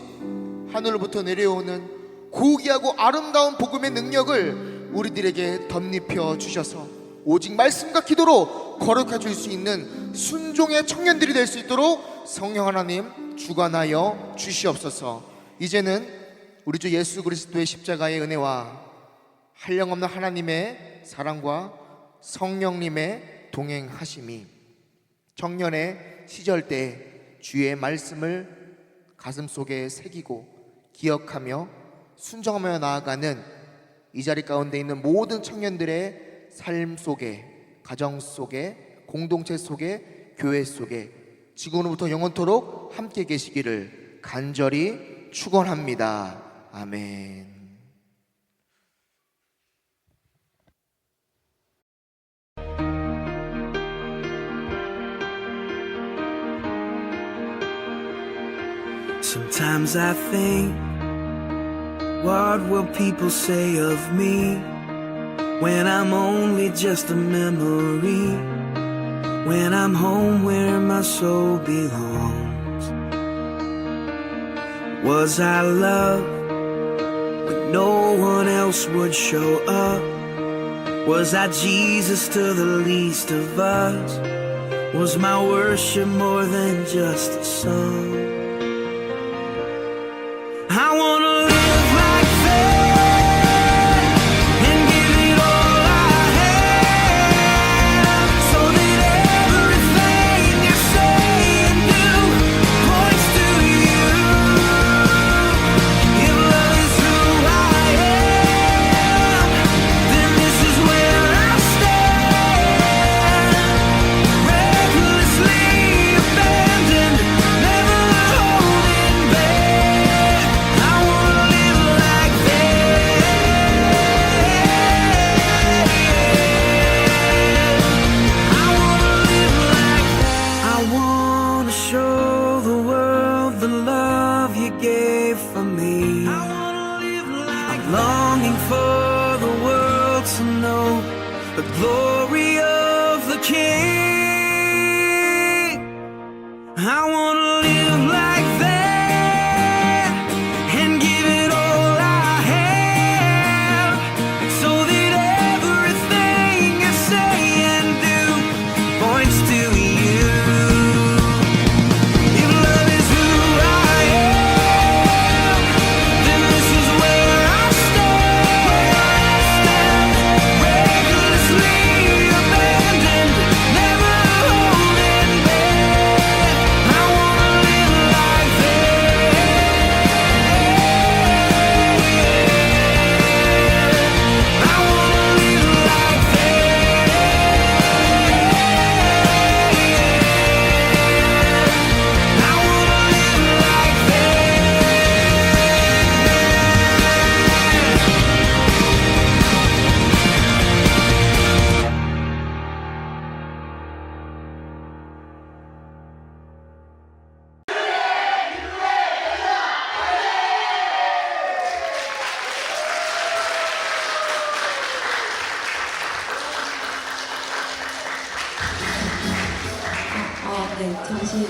하늘로부터 내려오는 고귀하고 아름다운 복음의 능력을 우리들에게 덧입혀 주셔서 오직 말씀과 기도로 거룩해 줄 수 있는 순종의 청년들이 될 수 있도록 성령 하나님 주관하여 주시옵소서. 이제는 우리 주 예수 그리스도의 십자가의 은혜와 한량없는 하나님의 사랑과 성령님의 동행하심이 청년의 시절 때 주의 말씀을 가슴속에 새기고 기억하며 순종하며 나아가는 이 자리 가운데 있는 모든 청년들의 삶 속에, 가정 속에, 공동체 속에, 교회 속에 지금부터 영원토록 함께 계시기를 간절히 축원합니다. 아멘. Sometimes I think, what will people say of me when I'm only just a memory, when I'm home where my soul belongs? Was I loved when no one else would show up? Was I Jesus to the least of us? Was my worship more than just a song? I wanna live like that and give it all I have, so that everything I say and do points to you. If love is who I am, then this is where I stand, recklessly abandoned, never holding back. I wanna live like that. I wanna live like that. I wanna show the world the love you gave for me. I wanna live like I'm longing for the world to know the glory of the King. I wanna live like that and give it all I have, so that everything I say and do points to you. If love is who I am, then this is where I stand, recklessly abandoned, never holding back. I wanna live like that. I wanna live like that. I wanna live like 네, 잠시